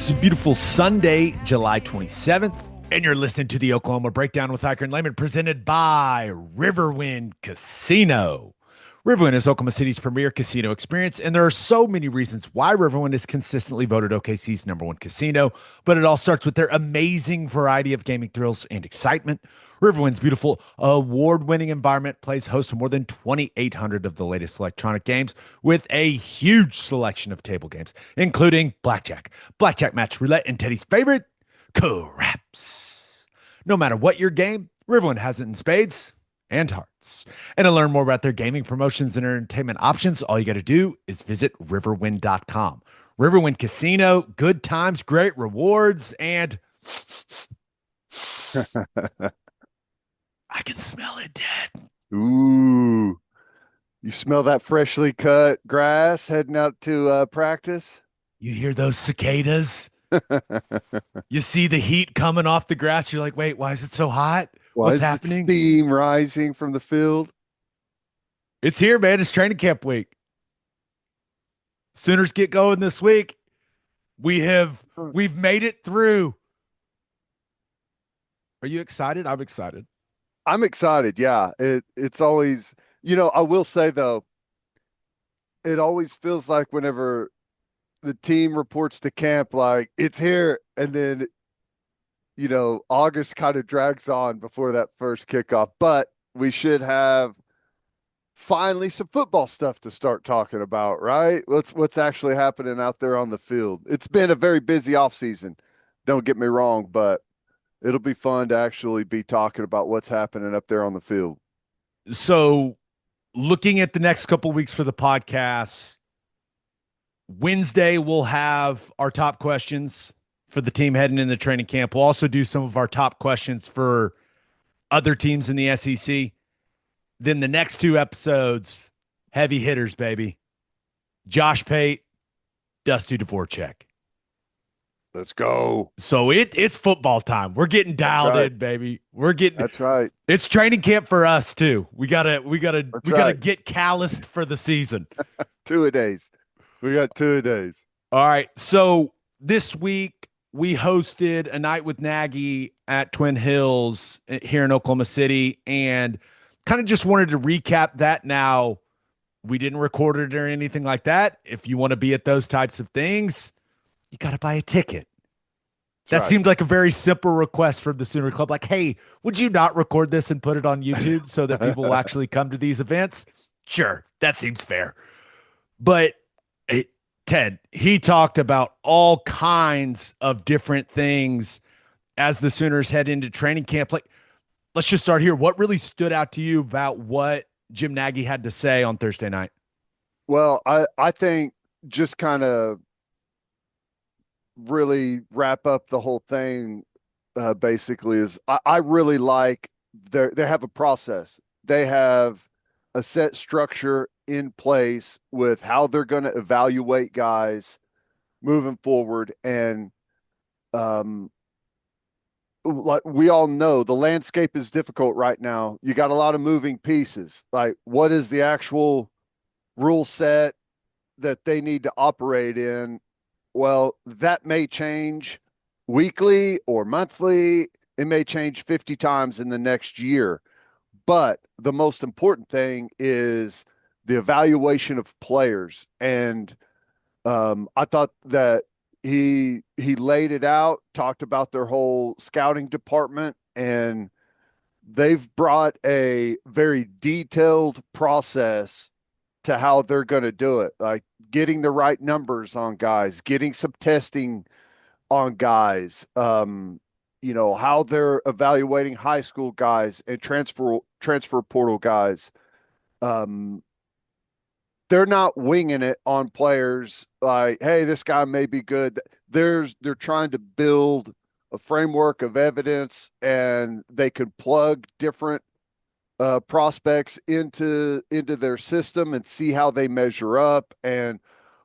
It's a beautiful Sunday, July 27th, and you're listening to the Oklahoma Breakdown with Ikard and Lehman, presented by Riverwind Casino. Riverwind is Oklahoma City's premier casino experience, and there are so many reasons why Riverwind is consistently voted OKC's #1 casino, but it all starts with their amazing variety of gaming thrills and excitement. Riverwind's beautiful, award-winning environment plays host to more than 2,800 of the latest electronic games with a huge selection of table games, including blackjack, blackjack match, roulette, and Teddy's favorite, craps. No matter what your game, Riverwind has it in spades and hearts. And to learn more about their gaming promotions and entertainment options, all you got to do is visit riverwind.com. Riverwind Casino, good times, great rewards, and I can smell it, Dad. Ooh, you smell that freshly cut grass heading out to practice? You hear those cicadas? You see the heat coming off the grass. You're like, wait, why is it so hot? Why What's is happening? steam rising from the field? It's here, man. It's training camp week. Sooners get going this week. We've made it through. Are you excited? I'm excited. I'm excited. Yeah, it's always, I will say though, it always feels like whenever the team reports to camp, like it's here, and then August kind of drags on before that first kickoff. But we should have finally some football stuff to start talking about, right? What's actually happening out there on the field. It's been a very busy offseason, don't get me wrong, but it'll be fun to actually be talking about what's happening up there on the field. So, looking at the next couple weeks for the podcast, Wednesday we'll have our top questions for the team heading into training camp. We'll also do some of our top questions for other teams in the SEC. Then the next two episodes, heavy hitters, baby. Josh Pate, Dusty Dvorak. Let's go. So it's football time. We're getting dialed right. in, baby. We're getting That's right. It's training camp for us too. We gotta right. get calloused for the season. 2-a-days. We got 2-a-days. All right. So this week we hosted a night with Nagy at Twin Hills here in Oklahoma City, and kind of just wanted to recap that now. We didn't record it or anything like that. If you want to be at those types of things, you got to buy a ticket. That seemed like a very simple request from the Sooner Club. Like, hey, would you not record this and put it on YouTube so that people will actually come to these events? Sure, that seems fair. But Ted, he talked about all kinds of different things as the Sooners head into training camp. Like, let's just start here. What really stood out to you about what Jim Nagy had to say on Thursday night? Well, I think just kind of really wrap up the whole thing basically is I really like they have a process. They have a set structure in place with how they're going to evaluate guys moving forward. And like we all know, the landscape is difficult right now. You got a lot of moving pieces. Like, what is the actual rule set that they need to operate in? Well, that may change weekly or monthly. It may change 50 times in the next year. But the most important thing is the evaluation of players. And I thought that he laid it out, talked about their whole scouting department, and they've brought a very detailed process to how they're going to do it. Like getting the right numbers on guys, getting some testing on guys, how they're evaluating high school guys and transfer portal guys. They're not winging it on players like, hey, this guy may be good. They're trying to build a framework of evidence, and they could plug different prospects into their system and see how they measure up, and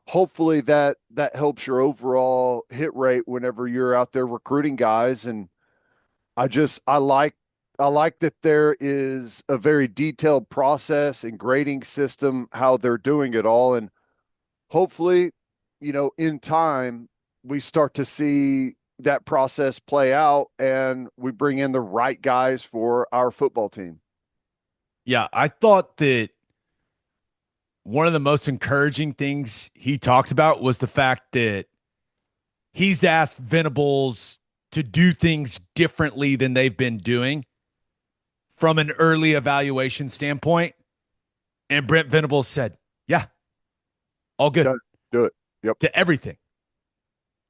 hopefully that helps your overall hit rate whenever you're out there recruiting guys. And I like that there is a very detailed process and grading system how they're doing it all, and hopefully in time we start to see that process play out and we bring in the right guys for our football team. Yeah, I thought that one of the most encouraging things he talked about was the fact that he's asked Venables to do things differently than they've been doing from an early evaluation standpoint. And Brent Venables said, yeah, all good. Do it. Yep. To everything.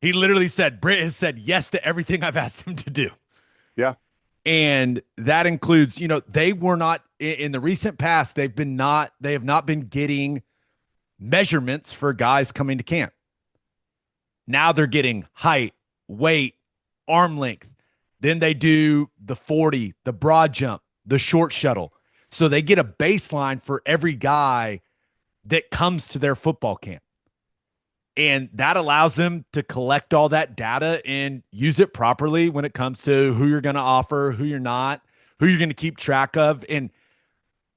He literally said, Brent has said yes to everything I've asked him to do. Yeah. And that includes, they were not in the recent past, they have not been getting measurements for guys coming to camp. Now they're getting height, weight, arm length. Then they do the 40, the broad jump, the short shuttle. So they get a baseline for every guy that comes to their football camp. And that allows them to collect all that data and use it properly when it comes to who you're going to offer, who you're not, who you're going to keep track of. And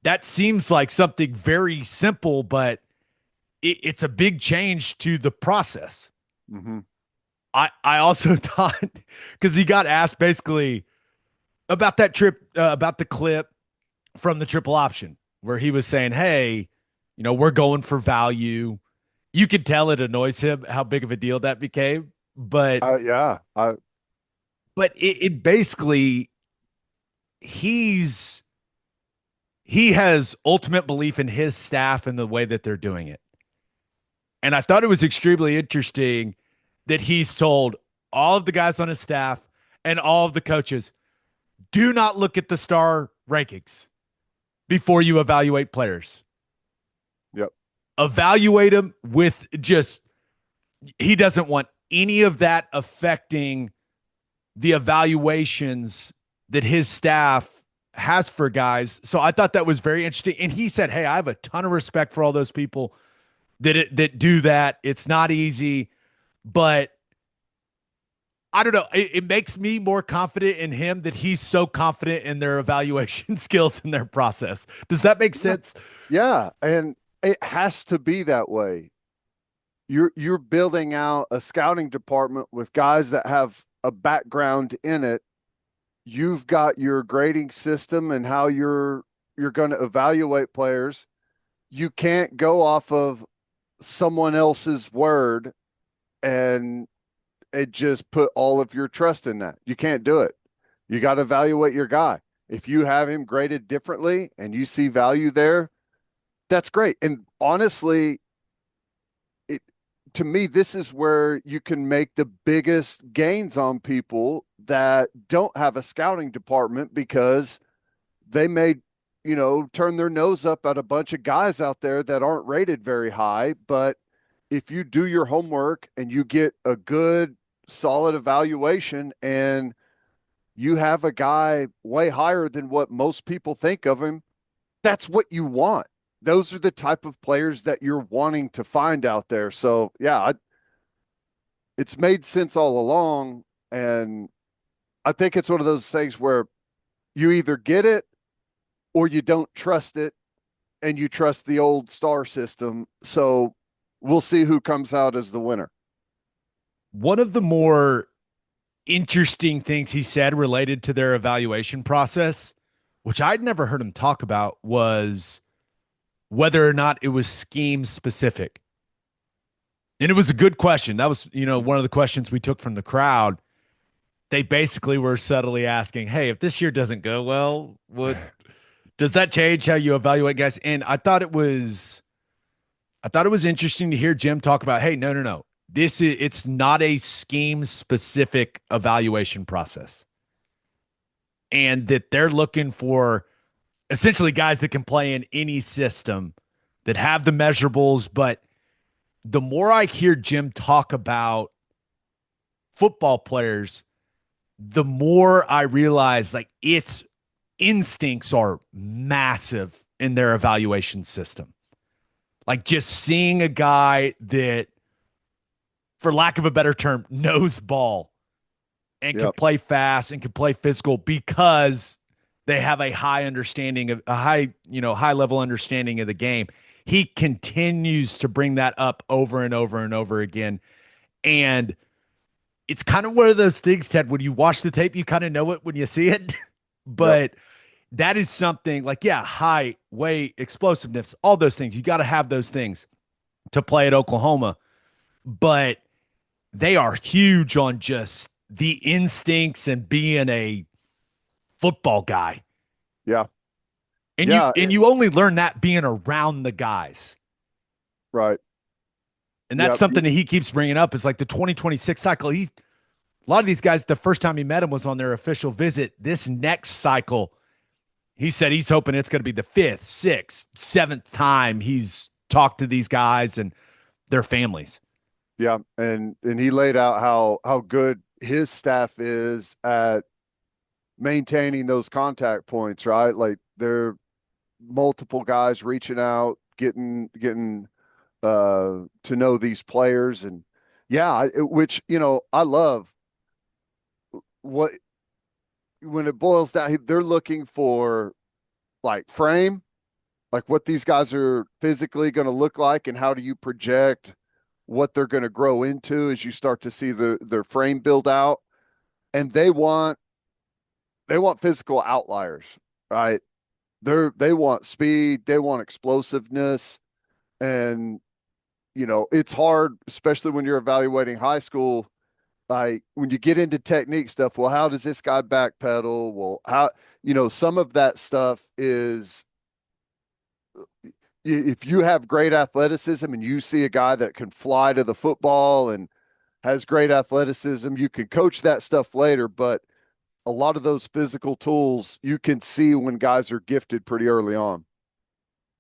that seems like something very simple, but it's a big change to the process. Mm-hmm. I also thought, because he got asked basically about that trip, about the clip from the triple option, where he was saying, hey, we're going for value. You could tell it annoys him how big of a deal that became, but but it basically he has ultimate belief in his staff and the way that they're doing it. And I thought it was extremely interesting that he's told all of the guys on his staff and all of the coaches, do not look at the star rankings before you evaluate players. Yep. Evaluate them with he doesn't want any of that affecting the evaluations that his staff has for guys. So I thought that was very interesting. And he said, hey, I have a ton of respect for all those people that do that. It's not easy, but I don't know. It makes me more confident in him that he's so confident in their evaluation skills and their process. Does that make sense? Yeah. And it has to be that way. You're building out a scouting department with guys that have a background in it. You've got your grading system and how you're going to evaluate players. You can't go off of someone else's word and just put all of your trust in that. You can't do it. You got to evaluate your guy. If you have him graded differently and you see value there, that's great. And honestly, to me, this is where you can make the biggest gains on people that don't have a scouting department, because they may, turn their nose up at a bunch of guys out there that aren't rated very high. But if you do your homework and you get a good, solid evaluation and you have a guy way higher than what most people think of him, that's what you want. Those are the type of players that you're wanting to find out there. So, yeah, it's made sense all along. And I think it's one of those things where you either get it or you don't trust it, and you trust the old star system. So we'll see who comes out as the winner. One of the more interesting things he said related to their evaluation process, which I'd never heard him talk about, was whether or not it was scheme specific. And it was a good question. That was, one of the questions we took from the crowd. They basically were subtly asking, hey, if this year doesn't go well, does that change how you evaluate guys? And I thought it was interesting to hear Jim talk about, hey, no. It's not a scheme specific evaluation process. And that they're looking for essentially guys that can play in any system, that have the measurables. But the more I hear Jim talk about football players, the more I realize its instincts are massive in their evaluation system. Just seeing a guy that, for lack of a better term, knows ball and can play fast and can play physical because they have a high understanding of high level understanding of the game. He continues to bring that up over and over and over again. And it's kind of one of those things, Ted, when you watch the tape, you kind of know it when you see it. Yep. But that is something like, yeah, height, weight, explosiveness, all those things. You got to have those things to play at Oklahoma. But they are huge on just the instincts and being a football guy. Yeah. And you Yeah. and you only learn that being around the guys. Right. And that's Yep. something that he keeps bringing up is like the 2026 cycle. A lot of these guys, the first time he met him was on their official visit. This next cycle, he said he's hoping it's going to be the fifth, sixth, seventh time he's talked to these guys and their families. Yeah. And he laid out how good his staff is at maintaining those contact points, right? Like there are multiple guys reaching out, getting to know these players. And yeah, which, I love what, when it boils down, they're looking for like frame, like what these guys are physically going to look like, and how do you project what they're going to grow into as you start to see their frame build out. And they want physical outliers, right? They want speed, they want explosiveness, and it's hard, especially when you're evaluating high school. Like when you get into technique stuff, well, how does this guy backpedal? Well, how, some of that stuff is, if you have great athleticism and you see a guy that can fly to the football and has great athleticism, you can coach that stuff later. But a lot of those physical tools you can see when guys are gifted pretty early on.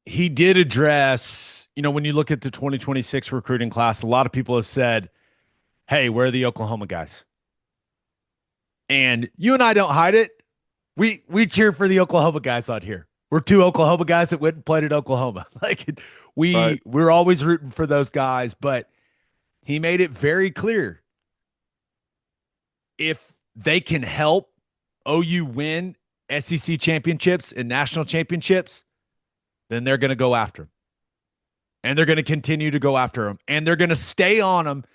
He did address, when you look at the 2026 recruiting class, a lot of people have said, hey, where are the Oklahoma guys? And you and I don't hide it. We cheer for the Oklahoma guys out here. We're two Oklahoma guys that went and played at Oklahoma. Like Right. we're always rooting for those guys, but he made it very clear if they can help OU win SEC championships and national championships, then they're going to go after him. And they're going to continue to go after him. And they're going to stay on him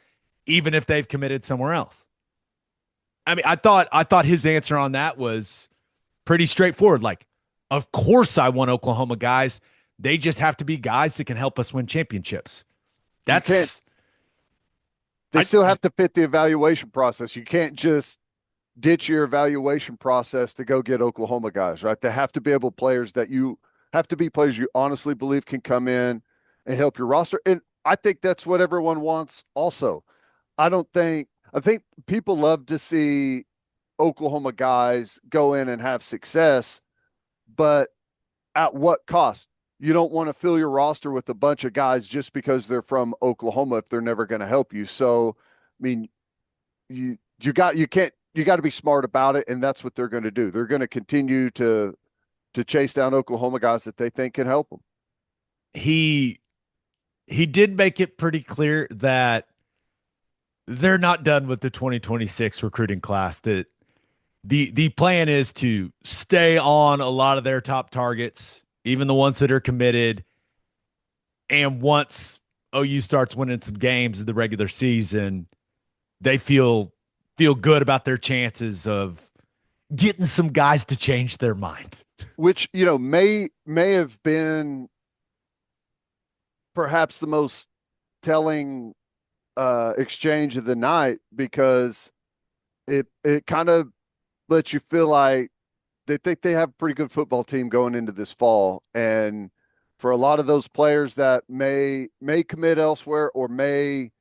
even if they've committed somewhere else. I mean, I thought his answer on that was pretty straightforward. Like, of course I want Oklahoma guys. They just have to be guys that can help us win championships. You can't, That's they I still have to fit the evaluation process. You can't just ditch your evaluation process to go get Oklahoma guys, right? They have to be able players that you have to be players you honestly believe can come in and help your roster. And I think that's what everyone wants also. I think people love to see Oklahoma guys go in and have success, but at what cost? You don't want to fill your roster with a bunch of guys just because they're from Oklahoma if they're never going to help you. So, I mean, you got to be smart about it, and that's what they're going to do. They're going to continue to chase down Oklahoma guys that they think can help them. he he did make it pretty clear that they're not done with the 2026 recruiting class. That the plan is to stay on a lot of their top targets, even the ones that are committed. And once OU starts winning some games in the regular season, they feel good about their chances of getting some guys to change their mind. Which, may have been perhaps the most telling exchange of the night, because it kind of lets you feel like they think they have a pretty good football team going into this fall. And for a lot of those players that may commit elsewhere or may,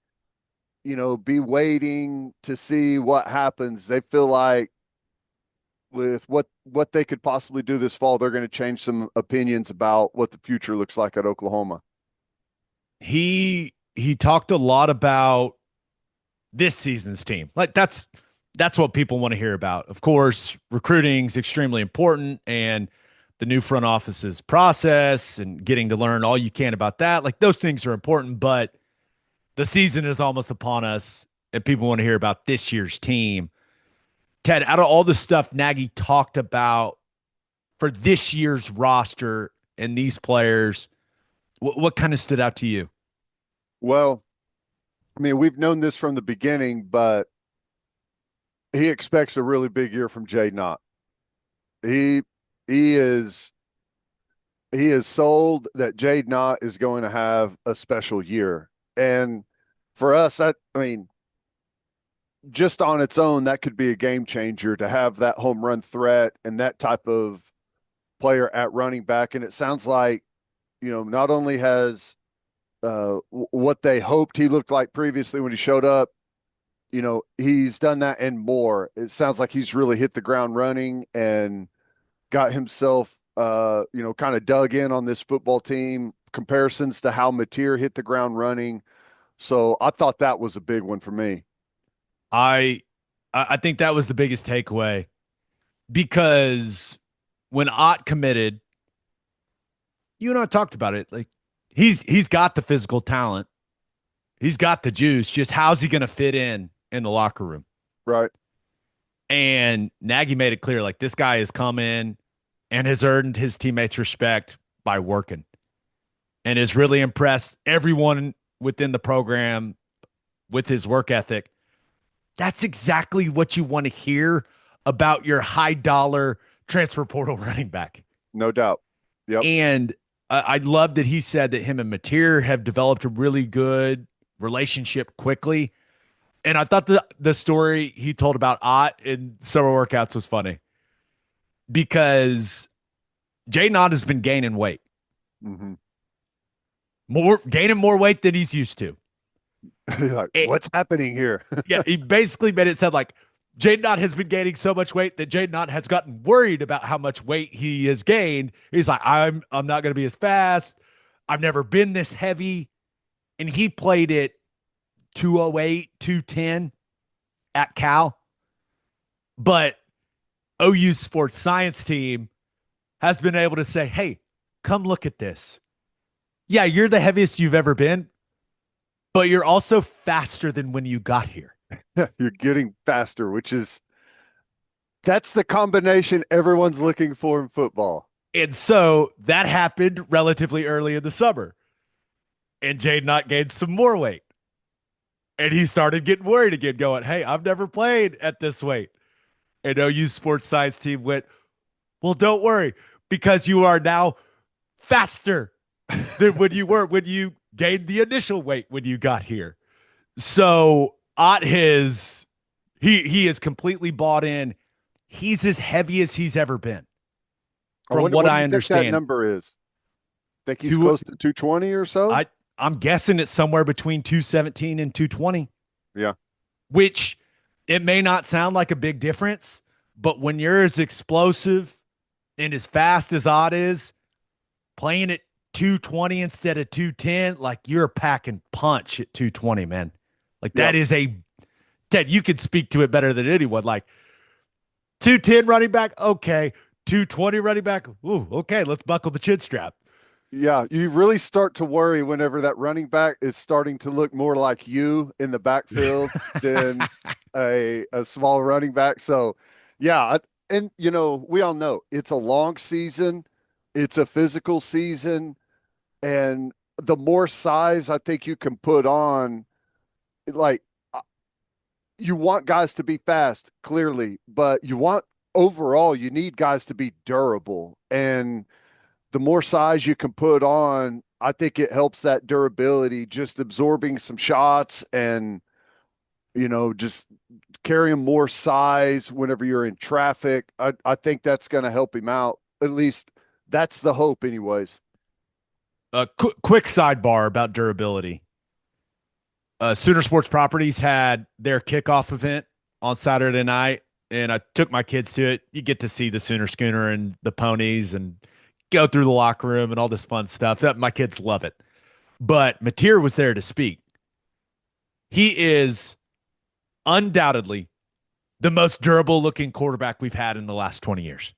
be waiting to see what happens, they feel like with what they could possibly do this fall, they're going to change some opinions about what the future looks like at Oklahoma. He talked a lot about this season's team. Like that's what people want to hear about. Of course, recruiting is extremely important, and the new front office's process and getting to learn all you can about that. Like those things are important, but the season is almost upon us, and people want to hear about this year's team. Ted, out of all the stuff Nagy talked about for this year's roster and these players, what kind of stood out to you? Well, I mean, we've known this from the beginning, but he expects a really big year from Jay Knott. He he is he is sold that Jade Knott is going to have a special year. And for us, I mean, just on its own, that could be a game changer to have that home run threat and that type of player at running back. And it sounds like, not only has what they hoped he looked like previously when he showed up, he's done that and more. It sounds like he's really hit the ground running and got himself, kind of dug in on this football team, comparisons to how Mateer hit the ground running. So I thought that was a big one for me. I think that was the biggest takeaway because when Ott committed, you and I talked about it. Like he's got the physical talent, he's got the juice. Just how's he going to fit in the locker room? Right. And Nagy made it clear, like this guy has come in and has earned his teammates' respect by working, and has really impressed everyone within the program with his work ethic. That's exactly what you want to hear about your high dollar transfer portal running back. No doubt. Yep. And I love that he said that him and Mateer have developed a really good relationship quickly. And I thought the story he told about Ott in summer workouts was funny because Jay Nod has been gaining weight. Mm-hmm. Gaining more weight than he's used to. Like, what's happening here? Yeah, he basically made it sound like Jaden Knott has been gaining so much weight that Jaden Knott has gotten worried about how much weight he has gained. He's like, I'm not going to be as fast. I've never been this heavy. And he played it 208, 210 at Cal. But OU's sports science team has been able to say, hey, come look at this. Yeah, you're the heaviest you've ever been, but you're also faster than when you got here. You're getting faster, that's the combination everyone's looking for in football. And so that happened relatively early in the summer. And Jaden Knott gained some more weight. And he started getting worried again, going, hey, I've never played at this weight. And OU sports science team went, well, don't worry, because you are now faster than when you were when you gained the initial weight when you got here. So Ott he is completely bought in. He's as heavy as he's ever been. From what I understand, that number is. Think he's close to 220 or so? I'm guessing it's somewhere between 217 and 220. Yeah. Which it may not sound like a big difference, but when you're as explosive and as fast as Ott is, playing at 220 instead of 210, like you're packing punch at 220, man. Like that is Ted, you could speak to it better than anyone. Like 210 running back, okay. 220 running back, ooh, okay, let's buckle the chin strap. Yeah, you really start to worry whenever that running back is starting to look more like you in the backfield than a small running back. So, yeah, and we all know it's a long season, it's a physical season, and the more size I think you can put on, like you want guys to be fast, clearly, but overall you need guys to be durable, and the more size you can put on, I think it helps that durability, just absorbing some shots and, just carrying more size whenever you're in traffic. I think that's going to help him out. At least that's the hope anyways. A quick sidebar about durability. Sooner Sports Properties had their kickoff event on Saturday night, and I took my kids to it. You get to see the Sooner Schooner and the ponies and go through the locker room and all this fun stuff. My kids love it. But Mateer was there to speak. He is undoubtedly the most durable looking quarterback we've had in the last 20 years.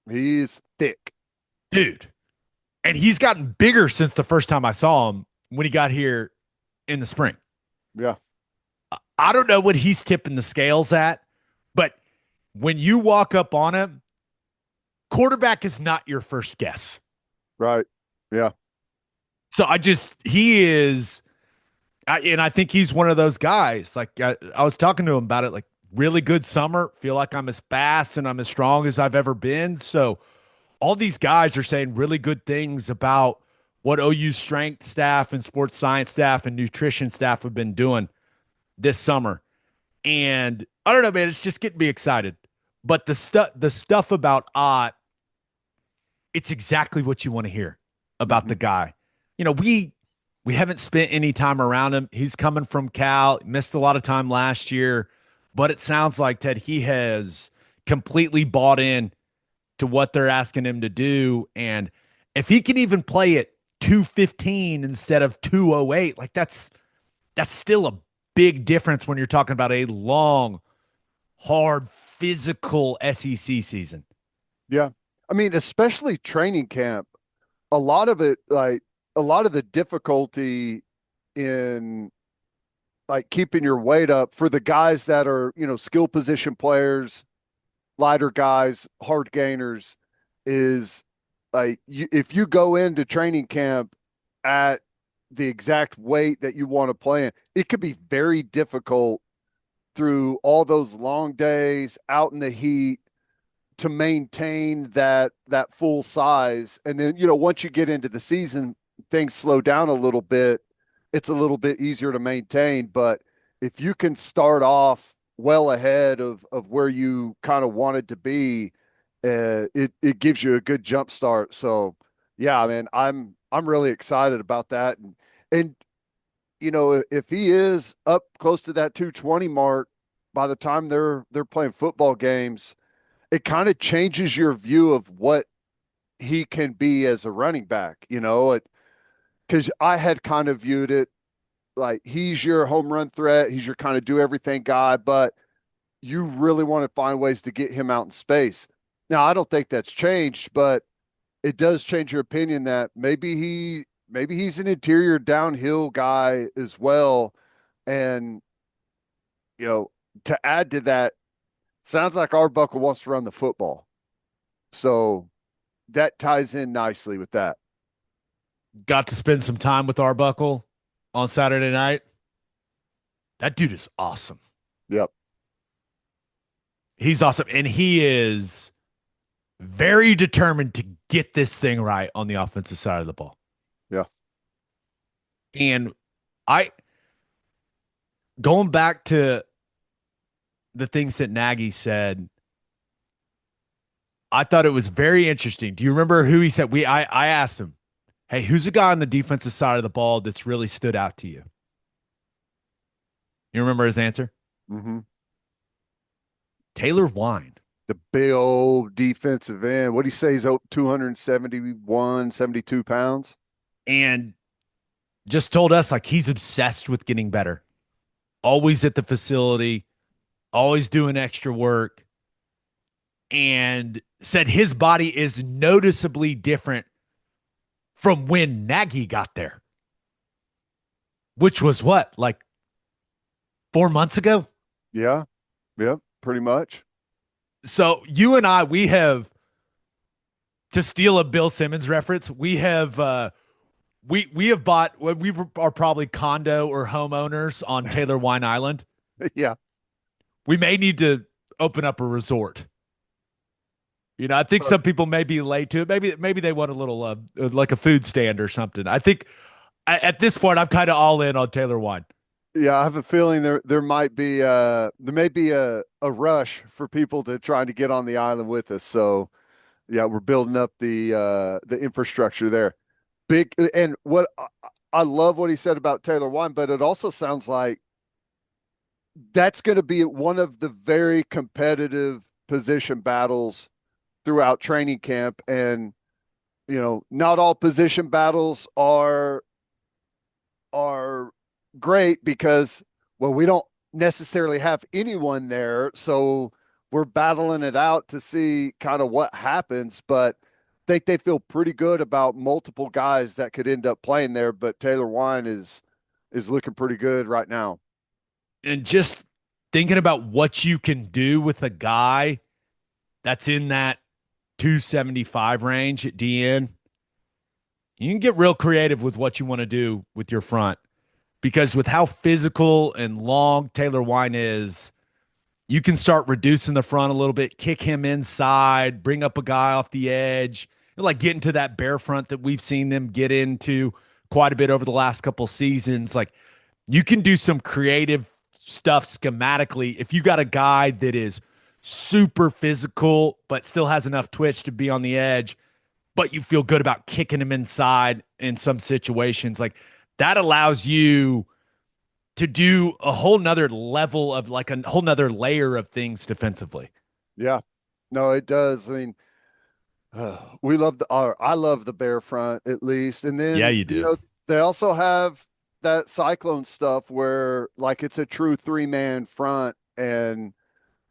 He's thick. Dude. And he's gotten bigger since the first time I saw him when he got here in the spring. Yeah. I don't know what he's tipping the scales at, but when you walk up on him, quarterback is not your first guess. Right. Yeah. So he is, and I think he's one of those guys. Like I was talking to him about it. Like really good summer. Feel like I'm as fast and I'm as strong as I've ever been. So all these guys are saying really good things about what OU strength staff and sports science staff and nutrition staff have been doing this summer. And I don't know, man, it's just getting me excited. But the stuff about Ott, it's exactly what you want to hear about Mm-hmm. the guy. We haven't spent any time around him. He's coming from Cal, missed a lot of time last year, but it sounds like Ted, he has completely bought in to what they're asking him to do. And if he can even play at 215 instead of 208, like that's still a big difference when you're talking about a long, hard, physical SEC season. Yeah. I mean, especially training camp, a lot of it, like a lot of the difficulty in like keeping your weight up for the guys that are, skill position players, lighter guys, hard gainers is like if you go into training camp at the exact weight that you want to play in, it could be very difficult through all those long days out in the heat to maintain that full size. And then, once you get into the season, things slow down a little bit. It's a little bit easier to maintain. But if you can start off well ahead of where you kind of wanted to be, it gives you a good jump start. So yeah, man, I'm really excited about that. And if he is up close to that 220 mark by the time they're playing football games, it kind of changes your view of what he can be as a running back, because I had kind of viewed it like he's your home run threat, he's your kind of do everything guy, but you really want to find ways to get him out in space. Now, I don't think that's changed, but it does change your opinion that maybe he's an interior downhill guy as well. And, you know, to add to that, sounds like Arbuckle wants to run the football. So that ties in nicely with that. Got to spend some time with Arbuckle on Saturday night. That dude is awesome. Yep. He's awesome. And he is very determined to get this thing right on the offensive side of the ball. Yeah. And I, going back to the things that Nagy said, I thought it was very interesting. Do you remember who he said? I asked him, hey, who's the guy on the defensive side of the ball that's really stood out to you? You remember his answer? Mm-hmm. Taylor Wine. The big old defensive end. What do you say? He's 271, 72 pounds. And just told us like he's obsessed with getting better. Always at the facility, always doing extra work. And said his body is noticeably different from when Nagy got there, which was what, like 4 months ago? Yeah. Yep. Pretty much. So you and I, we have, to steal a Bill Simmons reference, we have we have bought, we are probably condo or homeowners on Taylor Wine Island. Yeah. We may need to open up a resort. I think some people may be late to it. Maybe they want a little like a food stand or something. I think at this point I'm kind of all in on Taylor Wine. Yeah, I have a feeling there might be there may be a rush for people to try to get on the island with us. So yeah, we're building up the infrastructure there. Big and what I love what he said about Taylor Wine, but it also sounds like that's going to be one of the very competitive position battles throughout training camp. And not all position battles are great because, well, we don't necessarily have anyone there, so we're battling it out to see kind of what happens. But I think they feel pretty good about multiple guys that could end up playing there. But Taylor Wine is looking pretty good right now. And just thinking about what you can do with a guy that's in that 275 range at DN, you can get real creative with what you want to do with your front. Because with how physical and long Taylor Wine is, you can start reducing the front a little bit, kick him inside, bring up a guy off the edge, like get into that bear front that we've seen them get into quite a bit over the last couple seasons. Like you can do some creative stuff schematically if you got a guy that is super physical but still has enough twitch to be on the edge, but you feel good about kicking him inside in some situations. Like that allows you to do a whole nother level of like a whole nother layer of things defensively. Yeah, no, it does. I mean, we love I love the bear front at least. And Yeah, then, you do. they also have that cyclone stuff where like it's a true three-man front, and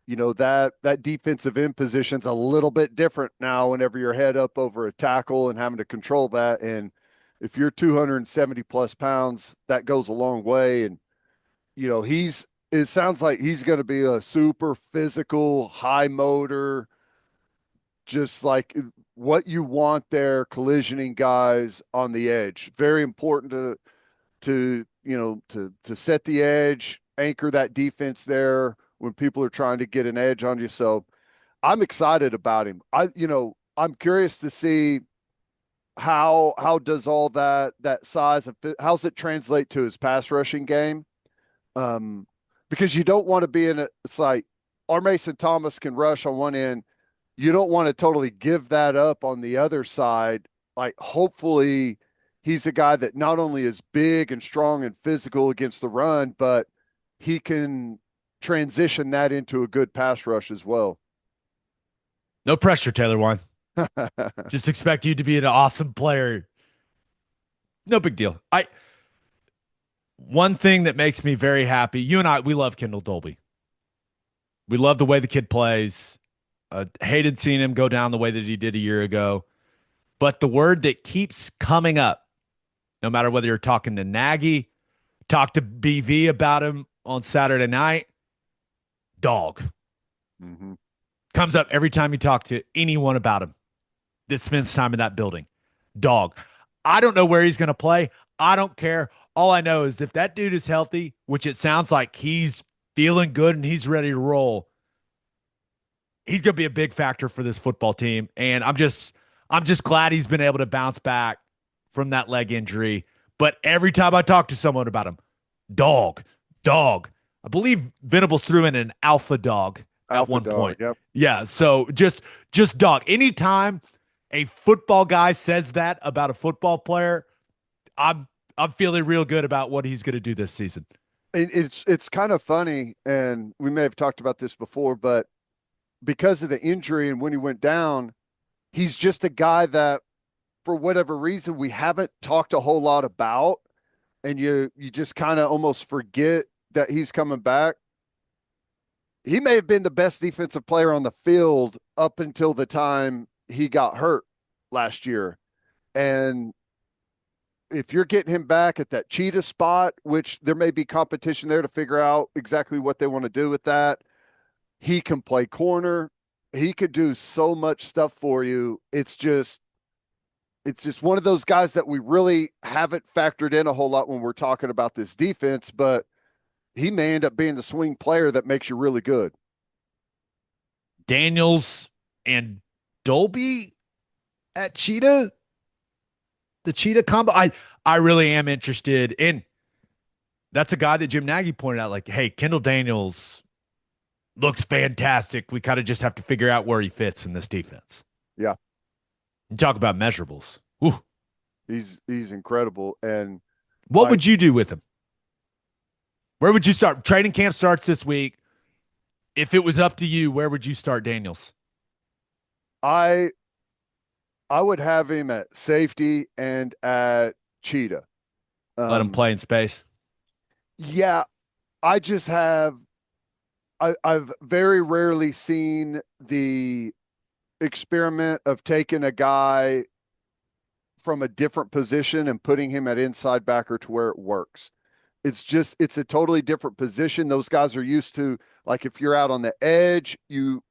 that defensive end position's a little bit different now whenever you're head up over a tackle and having to control that. And if you're 270 plus pounds, that goes a long way. And it sounds like he's going to be a super physical, high motor, just like what you want there, collisioning guys on the edge. Very important to set the edge, anchor that defense there when people are trying to get an edge on you. So I'm excited about him. I'm curious to see how does all that size of how's it translate to his pass rushing game? Because you don't want to be in it. It's like our Mason Thomas can rush on one end. You don't want to totally give that up on the other side. Like, hopefully, he's a guy that not only is big and strong and physical against the run, but he can transition that into a good pass rush as well. No pressure, Taylor Wine. Just expect you to be an awesome player. No big deal. One thing that makes me very happy, you and I, we love Kendall Dolby. We love the way the kid plays. Hated seeing him go down the way that he did a year ago. But the word that keeps coming up, no matter whether you're talking to Nagy, talk to BV about him on Saturday night, dog. Mm-hmm. Comes up every time you talk to anyone about him that spends time in that building. Dog. I don't know where he's going to play. I don't care. All I know is if that dude is healthy, which it sounds like he's feeling good and he's ready to roll, he's going to be a big factor for this football team. And I'm just glad he's been able to bounce back from that leg injury. But every time I talk to someone about him, dog. I believe Venables threw in an alpha dog at one point. Yep. Yeah. So just dog. Anytime a football guy says that about a football player, I'm feeling real good about what he's going to do this season. It's kind of funny, and we may have talked about this before, but because of the injury and when he went down, he's just a guy that, for whatever reason, we haven't talked a whole lot about, and you just kind of almost forget that he's coming back. He may have been the best defensive player on the field up until the time he got hurt last year. And if you're getting him back at that cheetah spot, which there may be competition there to figure out exactly what they want to do with that, he can play corner. He could do so much stuff for you. It's just one of those guys that we really haven't factored in a whole lot when we're talking about this defense, but he may end up being the swing player that makes you really good. Daniels and Dolby at Cheetah, the Cheetah combo. I really am interested in. That's a guy that Jim Nagy pointed out, like, hey, Kendall Daniels looks fantastic. We kind of just have to figure out where he fits in this defense. Yeah. You talk about measurables. Whew. He's incredible. And what would you do with him? Where would you start? Training camp starts this week. If it was up to you, where would you start Daniels? I would have him at safety and at Cheetah. Let him play in space. Yeah. I've very rarely seen the experiment of taking a guy from a different position and putting him at inside backer to where it works. It's a totally different position. Those guys are used to, like, if you're out on the edge, you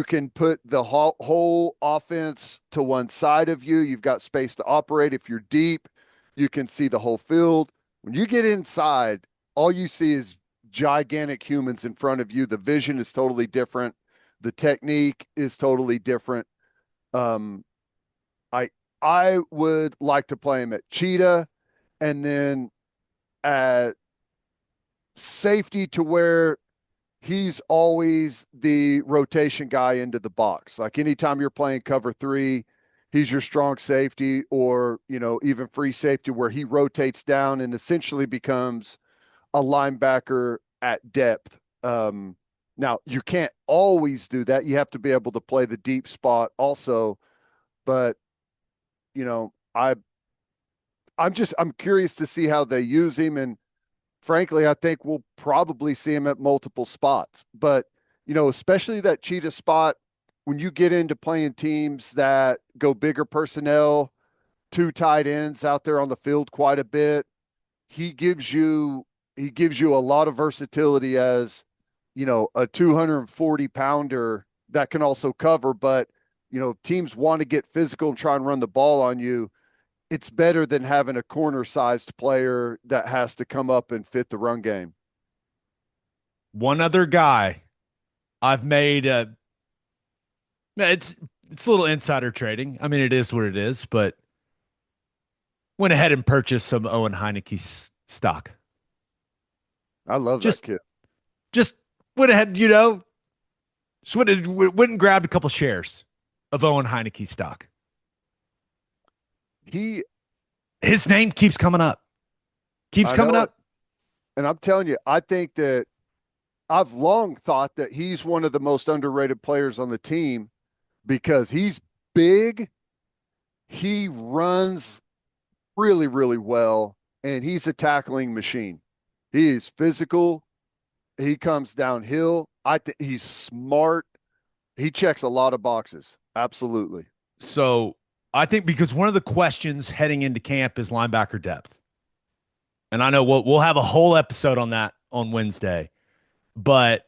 can put the whole offense to one side of you. You've got space to operate. If you're deep, you can see the whole field. When you get inside, all you see is gigantic humans in front of you. The vision is totally different. The technique is totally different. Um, I I would like to play him at Cheetah and then at safety to where he's always the rotation guy into the box. Like anytime you're playing cover three, he's your strong safety or, even free safety where he rotates down and essentially becomes a linebacker at depth. Now you can't always do that. You have to be able to play the deep spot also, but you know, I I'm curious to see how they use him and frankly, I think we'll probably see him at multiple spots. But, especially that cheetah spot, when you get into playing teams that go bigger personnel, two tight ends out there on the field quite a bit, he gives you a lot of versatility as, a 240 pounder that can also cover, but teams want to get physical and try and run the ball on you. It's better than having a corner-sized player that has to come up and fit the run game. One other guy I've made it's a little insider trading. I mean, it is what it is, but went ahead and purchased some Owen Heineke stock. I love that Just kid. just went ahead, just went and grabbed a couple shares of Owen Heineke stock. He, His name keeps coming up. Keeps I coming know it. up. And I'm telling you, I think that I've long thought that he's one of the most underrated players on the team because he's big. He runs really, really well, and he's a tackling machine. He is physical. He comes downhill. I think he's smart. He checks a lot of boxes. Absolutely. So I think because one of the questions heading into camp is linebacker depth. And I know we'll have a whole episode on that on Wednesday. But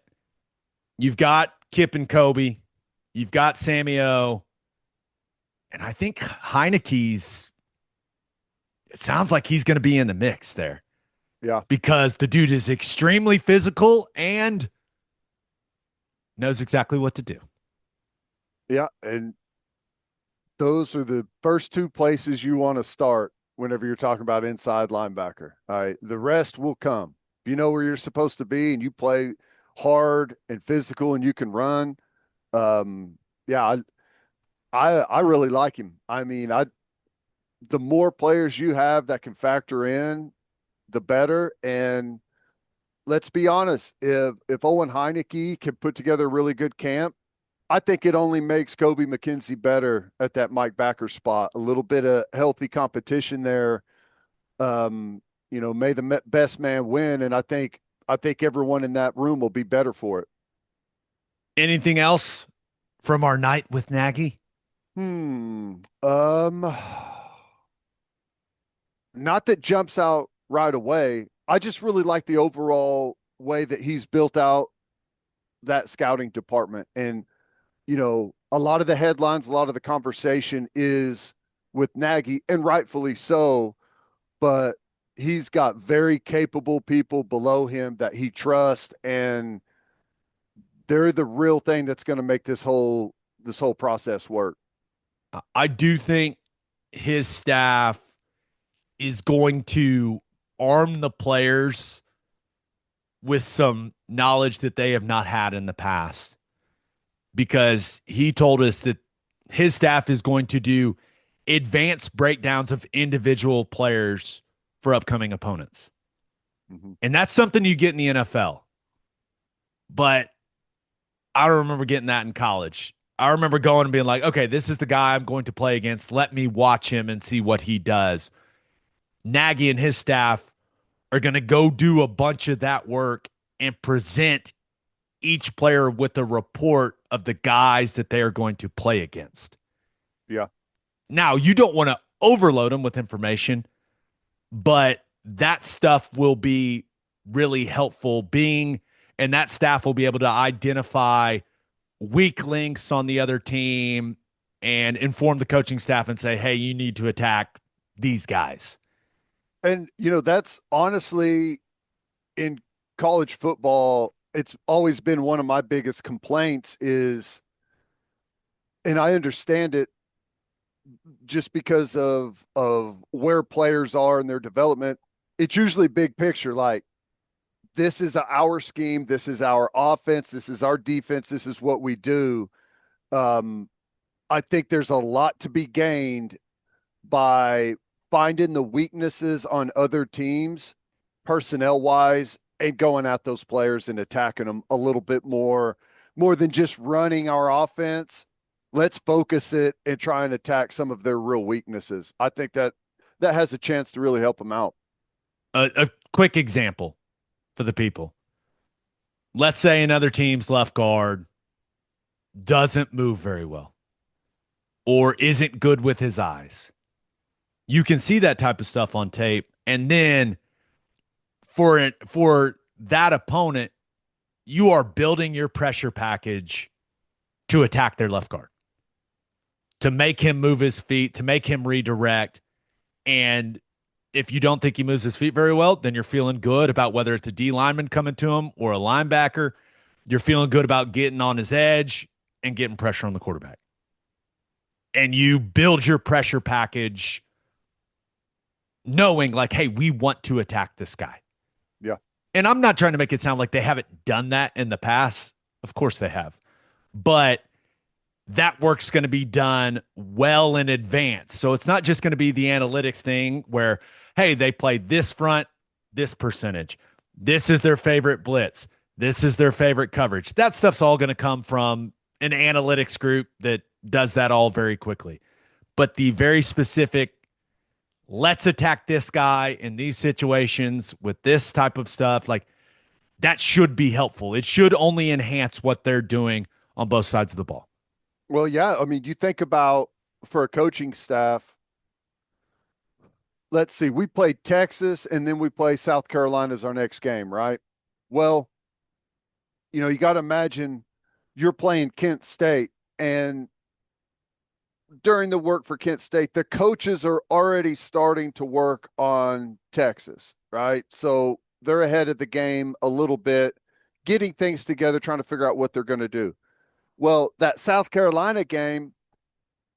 you've got Kip and Kobe, you've got Sammy O, and I think Heineke's, it sounds like he's going to be in the mix there Yeah. because the dude is extremely physical and knows exactly what to do. Yeah. And those are the first two places you want to start whenever you're talking about inside linebacker. All right. The rest will come. If you know where you're supposed to be and you play hard and physical and you can run, yeah, I really like him. I mean, the more players you have that can factor in, the better. And let's be honest, if Owen Heineke can put together a really good camp, I think it only makes Kobe McKenzie better at that Mike Backer spot. A little bit of healthy competition there. May the best man win, and I think everyone in that room will be better for it. Anything else from our night with Nagy? Hmm. Not that jumps out right away. I just really like the overall way that he's built out that scouting department. And, a lot of the headlines, a lot of the conversation is with Nagy, and rightfully so, but he's got very capable people below him that he trusts, and they're the real thing that's going to make this whole process work. I do think his staff is going to arm the players with some knowledge that they have not had in the past because he told us that his staff is going to do advanced breakdowns of individual players for upcoming opponents. Mm-hmm. And that's something you get in the NFL. But I don't remember getting that in college. I remember going and being like, okay, this is the guy I'm going to play against. Let me watch him and see what he does. Nagy and his staff are going to go do a bunch of that work and present each player with a report of the guys that they are going to play against. Yeah. Now, you don't want to overload them with information, but that stuff will be really helpful and that staff will be able to identify weak links on the other team and inform the coaching staff and say, hey, you need to attack these guys. And, that's honestly college football, it's always been one of my biggest complaints is, and I understand it just because of where players are in their development. It's usually big picture, like this is our scheme, this is our offense, this is our defense, this is what we do. Um, I think there's a lot to be gained by finding the weaknesses on other teams, personnel wise, and going at those players and attacking them a little bit more than just running our offense. Let's focus it and try and attack some of their real weaknesses. I think that has a chance to really help them out. A quick example for the people. Let's say another team's left guard doesn't move very well or isn't good with his eyes. You can see that type of stuff on tape. And then for that opponent, you are building your pressure package to attack their left guard, to make him move his feet, to make him redirect. And if you don't think he moves his feet very well, then you're feeling good about whether it's a D lineman coming to him or a linebacker. You're feeling good about getting on his edge and getting pressure on the quarterback. And you build your pressure package knowing like, hey, we want to attack this guy. Yeah. And I'm not trying to make it sound like they haven't done that in the past. Of course they have. But that work's going to be done well in advance. So it's not just going to be the analytics thing where, hey, they played this front, this percentage. This is their favorite blitz. This is their favorite coverage. That stuff's all going to come from an analytics group that does that all very quickly. But the very specific, let's attack this guy in these situations with this type of stuff, like that should be helpful. It should only enhance what they're doing on both sides of the ball. Well, yeah. I mean, you think about for a coaching staff, let's see, we play Texas and then we play South Carolina as our next game, right? Well, you got to imagine you're playing Kent State, and during the work for Kent State, the coaches are already starting to work on Texas, right? So they're ahead of the game a little bit, getting things together, trying to figure out what they're going to do. Well, that South Carolina game,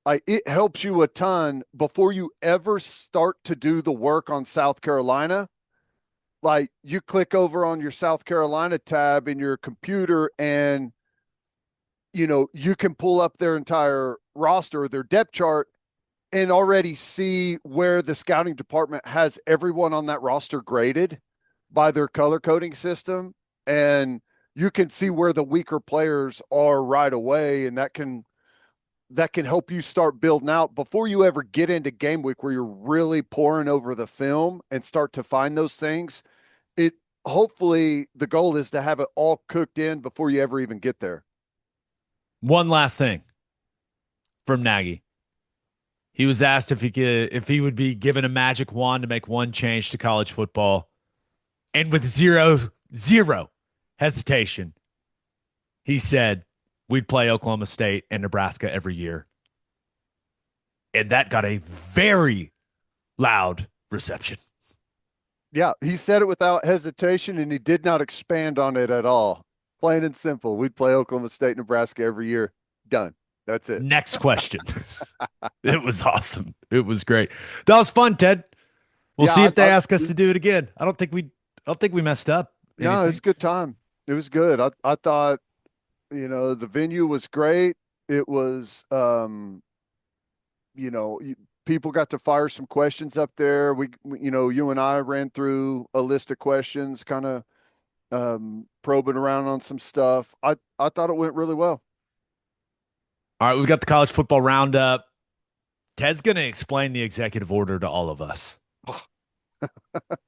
it helps you a ton before you ever start to do the work on South Carolina. Like you click over on your South Carolina tab in your computer and, you can pull up their entire roster, their depth chart, and already see where the scouting department has everyone on that roster graded by their color coding system. And you can see where the weaker players are right away. And that can help you start building out before you ever get into game week where you're really pouring over the film and start to find those things. Hopefully the goal is to have it all cooked in before you ever even get there. One last thing from Nagy. He was asked if he would be given a magic wand to make one change to college football. And with zero hesitation, he said we'd play Oklahoma State and Nebraska every year. And that got a very loud reception. Yeah, he said it without hesitation, and he did not expand on it at all. Plain and simple. We'd play Oklahoma State, Nebraska every year. Done. That's it. Next question. It was awesome. It was great. That was fun, Ted. We'll see if they ask us to do it again. I don't think we messed up. No, it's a good time. It was good. I thought, the venue was great. It was, people got to fire some questions up there. You and I ran through a list of questions, kind of probing around on some stuff. I thought it went really well. All right, we've got the college football roundup. Ted's going to explain the executive order to all of us.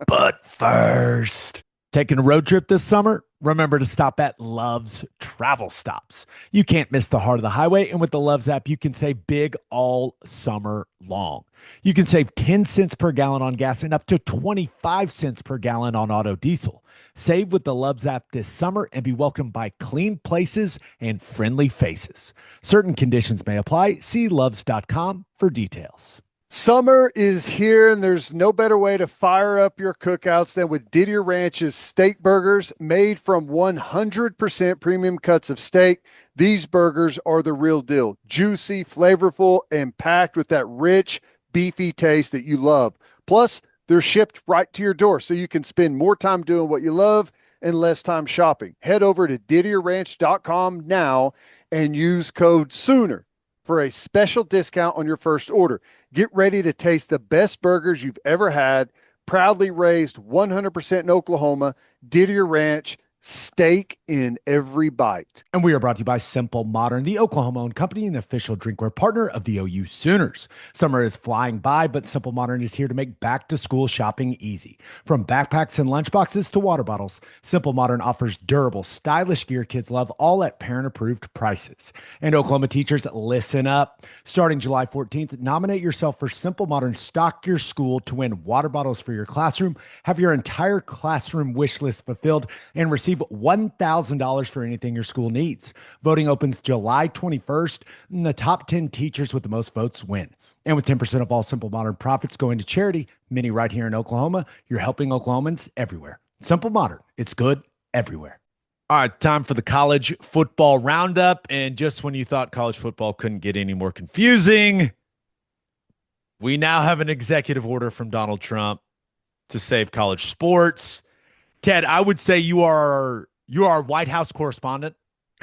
But first, taking a road trip this summer? Remember to stop at Love's Travel Stops. You can't miss the heart of the highway, and with the Love's app, you can save big all summer long. You can save 10 cents per gallon on gas and up to 25 cents per gallon on auto diesel. Save with the Love's app this summer and be welcomed by clean places and friendly faces. Certain conditions may apply. See loves.com for details. Summer is here, and there's no better way to fire up your cookouts than with Didier Ranch's steak burgers made from 100% premium cuts of steak. These burgers are the real deal, juicy, flavorful, and packed with that rich, beefy taste that you love. Plus, they're shipped right to your door, so you can spend more time doing what you love and less time shopping. Head over to DidierRanch.com now and use code SOONER for a special discount on your first order. Get ready to taste the best burgers you've ever had. Proudly raised 100% in Oklahoma. Didier Ranch, steak in every bite. And we are brought to you by Simple Modern, the Oklahoma-owned company and the official drinkware partner of the OU Sooners. Summer is flying by, but Simple Modern is here to make back-to-school shopping easy. From backpacks and lunchboxes to water bottles, Simple Modern offers durable, stylish gear kids love, all at parent-approved prices. And Oklahoma teachers, listen up. Starting July 14th, nominate yourself for Simple Modern Stock Your School to win water bottles for your classroom, have your entire classroom wish list fulfilled, and receive $1,000 for anything your school needs. Voting opens July 21st, and the top 10 teachers with the most votes win. And with 10% of all Simple Modern profits going to charity, many right here in Oklahoma, you're helping Oklahomans everywhere. Simple Modern, it's good everywhere. All right, time for the college football roundup. And just when you thought college football couldn't get any more confusing, we now have an executive order from Donald Trump to save college sports. Ted, I would say you are our White House correspondent.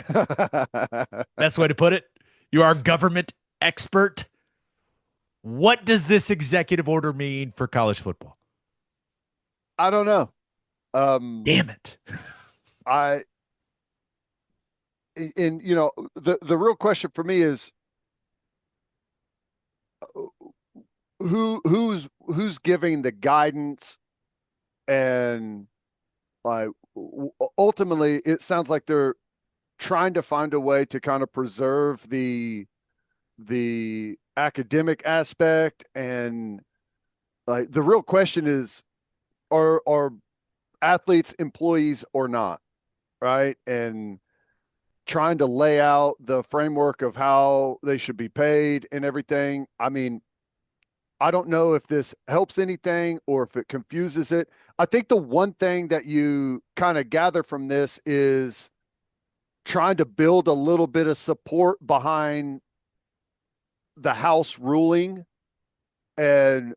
Best way to put it. You are a government expert. What does this executive order mean for college football? I don't know. Damn it. I and you know the real question for me is who's giving the guidance, and like ultimately it sounds like they're trying to find a way to kind of preserve the academic aspect, and like the real question is are athletes employees or not, right? And trying to lay out the framework of how they should be paid and everything. I mean, I don't know if this helps anything or if it confuses it. I think the one thing that you kind of gather from this is trying to build a little bit of support behind the House ruling and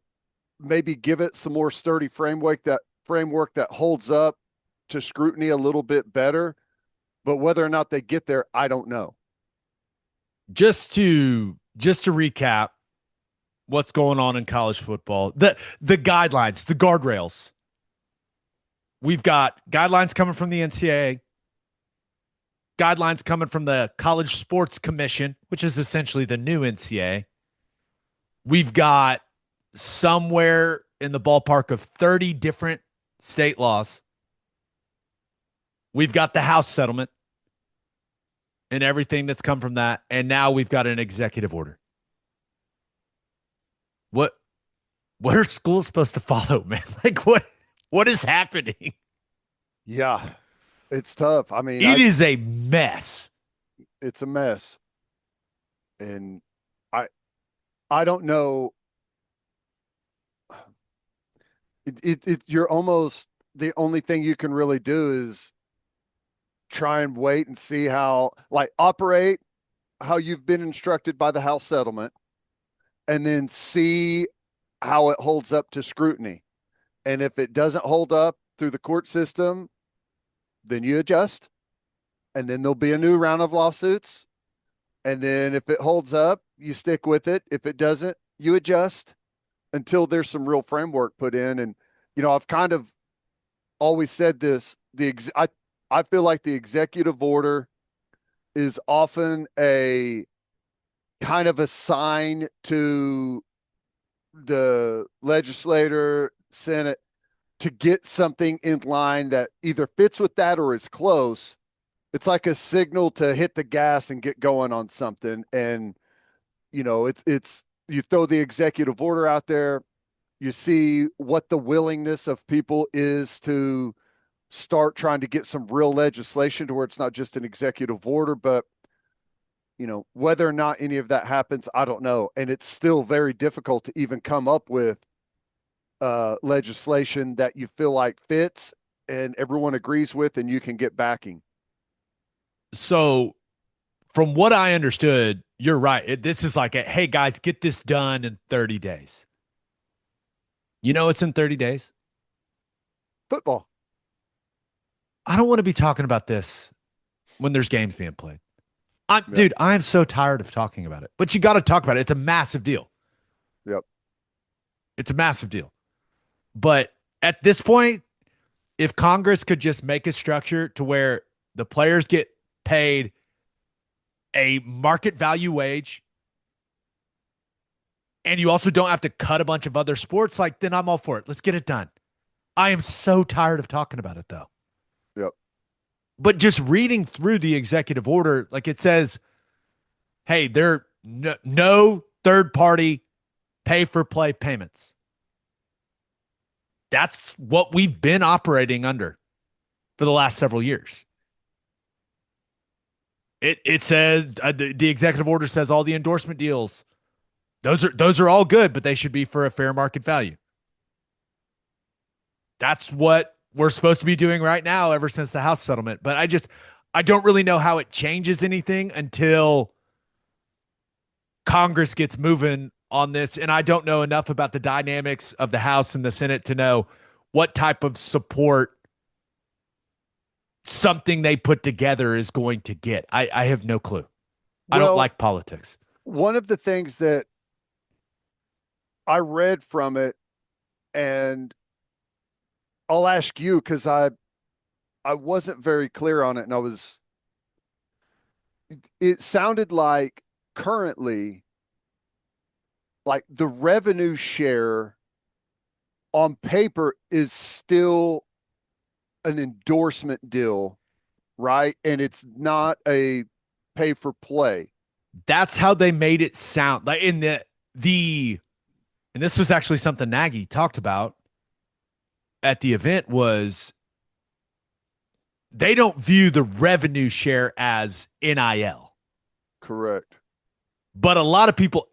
maybe give it some more sturdy framework that holds up to scrutiny a little bit better. But whether or not they get there, I don't know. Just to recap what's going on in college football, the guidelines, the guardrails. We've got guidelines coming from the NCAA, guidelines coming from the College Sports Commission, which is essentially the new NCAA. We've got somewhere in the ballpark of 30 different state laws. We've got the House settlement and everything that's come from that. And now we've got an executive order. What are schools supposed to follow, man? Like what is happening? Yeah, it's tough. I mean, it is a mess. It's a mess. And I don't know. You're almost, the only thing you can really do is try and wait and see how, like, operate how you've been instructed by the House settlement, and then see how it holds up to scrutiny. And if it doesn't hold up through the court system, then you adjust, and then there'll be a new round of lawsuits. And then if it holds up, you stick with it. If it doesn't, you adjust until there's some real framework put in. And, you know, I've kind of always said this, I feel like the executive order is often a kind of a sign to the legislator, Senate, to get something in line that either fits with that or is close. It's like a signal to hit the gas and get going on something. And, you know, it's you throw the executive order out there, you see what the willingness of people is to start trying to get some real legislation to where it's not just an executive order. But whether or not any of that happens, I don't know. And it's still very difficult to even come up with legislation that you feel like fits and everyone agrees with and you can get backing. So, from what I understood, you're right. This is like, hey, guys, get this done in 30 days. You know, it's in 30 days. Football. I don't want to be talking about this when there's games being played. Yep. Dude, I am so tired of talking about it, but you got to talk about it. It's a massive deal. Yep. It's a massive deal. But at this point, if Congress could just make a structure to where the players get paid a market value wage and you also don't have to cut a bunch of other sports, like, then I'm all for it. Let's get it done. I am so tired of talking about it, though. Yep. But just reading through the executive order, like it says, hey, there no third party pay for play payments. That's what we've been operating under for the last several years. It says the executive order says all the endorsement deals, those are all good, but they should be for a fair market value. That's what we're supposed to be doing right now ever since the House settlement. But I don't really know how it changes anything until Congress gets moving on this. And I don't know enough about the dynamics of the House and the Senate to know what type of support something they put together is going to get. I have no clue. I don't like politics. One of the things that I read from it, and I'll ask you because I wasn't very clear on it, and it sounded like currently, like the revenue share on paper is still an endorsement deal, right? And it's not a pay for play. That's how they made it sound. Like in and this was actually something Nagy talked about at the event, was they don't view the revenue share as NIL. Correct. But a lot of people,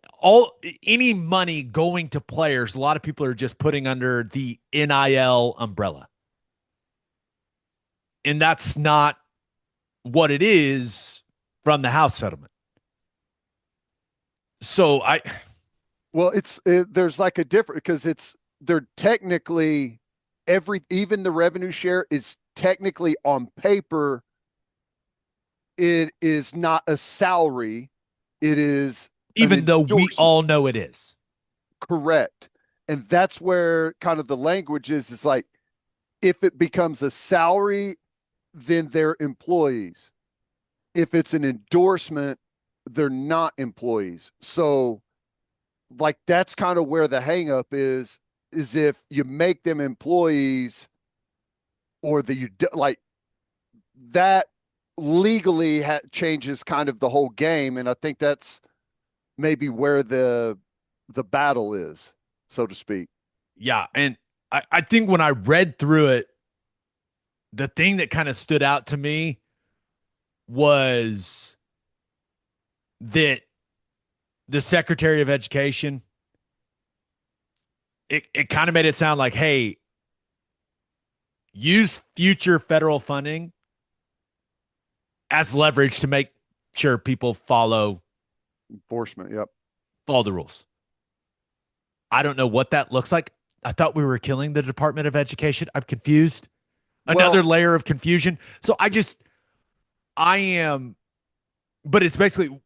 any money going to players, a lot of people are just putting under the NIL umbrella. And that's not what it is from the House settlement. So there's like a different, because they're technically even the revenue share is technically on paper. It is not a salary. It is even though we all know it is. Correct. And that's where kind of the language is like, if it becomes a salary, then they're employees. If it's an endorsement, they're not employees. So like, that's kind of where the hang up is if you make them employees, or like that legally changes kind of the whole game. And I think that's maybe where the battle is, so to speak. Yeah. And I think when I read through it, the thing that kind of stood out to me was that the Secretary of Education, it kind of made it sound like, hey, use future federal funding as leverage to make sure people follow enforcement. Yep. Follow the rules. I don't know what that looks like. I thought we were killing the Department of Education. I'm confused. Another layer of confusion. So I am, but it's basically,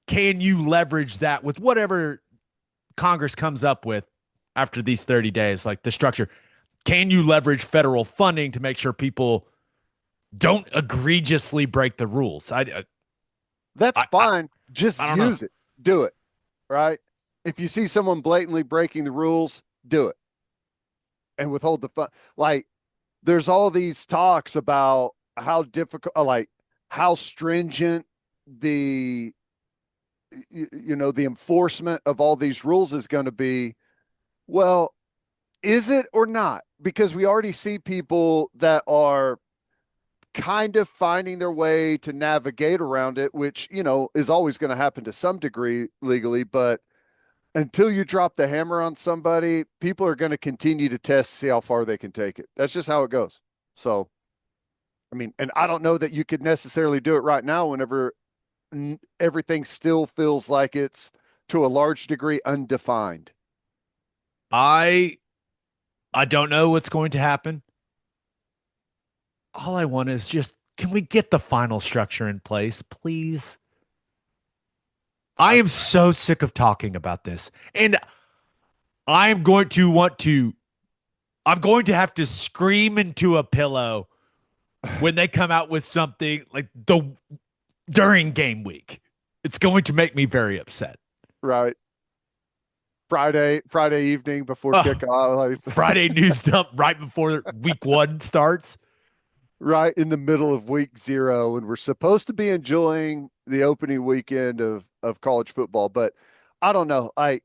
can you leverage that with whatever Congress comes up with after these 30 days, like the structure? Can you leverage federal funding to make sure people don't egregiously break the rules? That's fine. Just use it. Do it. Right? If you see someone blatantly breaking the rules, do it. And withhold the fund. Like, there's all these talks about how difficult, like how stringent the enforcement of all these rules is going to be. Well, is it or not? Because we already see people that are kind of finding their way to navigate around it, which, is always going to happen to some degree legally. But until you drop the hammer on somebody, people are going to continue to test, see how far they can take it. That's just how it goes. So, I mean, and I don't know that you could necessarily do it right now whenever everything still feels like it's to a large degree undefined. I I don't know what's going to happen. All I want is just, can we get the final structure in place, please? I am so sick of talking about this. And I am going to want to, I'm going to have to scream into a pillow when they come out with something like during game week. It's going to make me very upset. Right. Friday evening before kickoff, Friday news dump right before week 1 starts. Right in the middle of week 0, and we're supposed to be enjoying the opening weekend of college football. But I don't know. I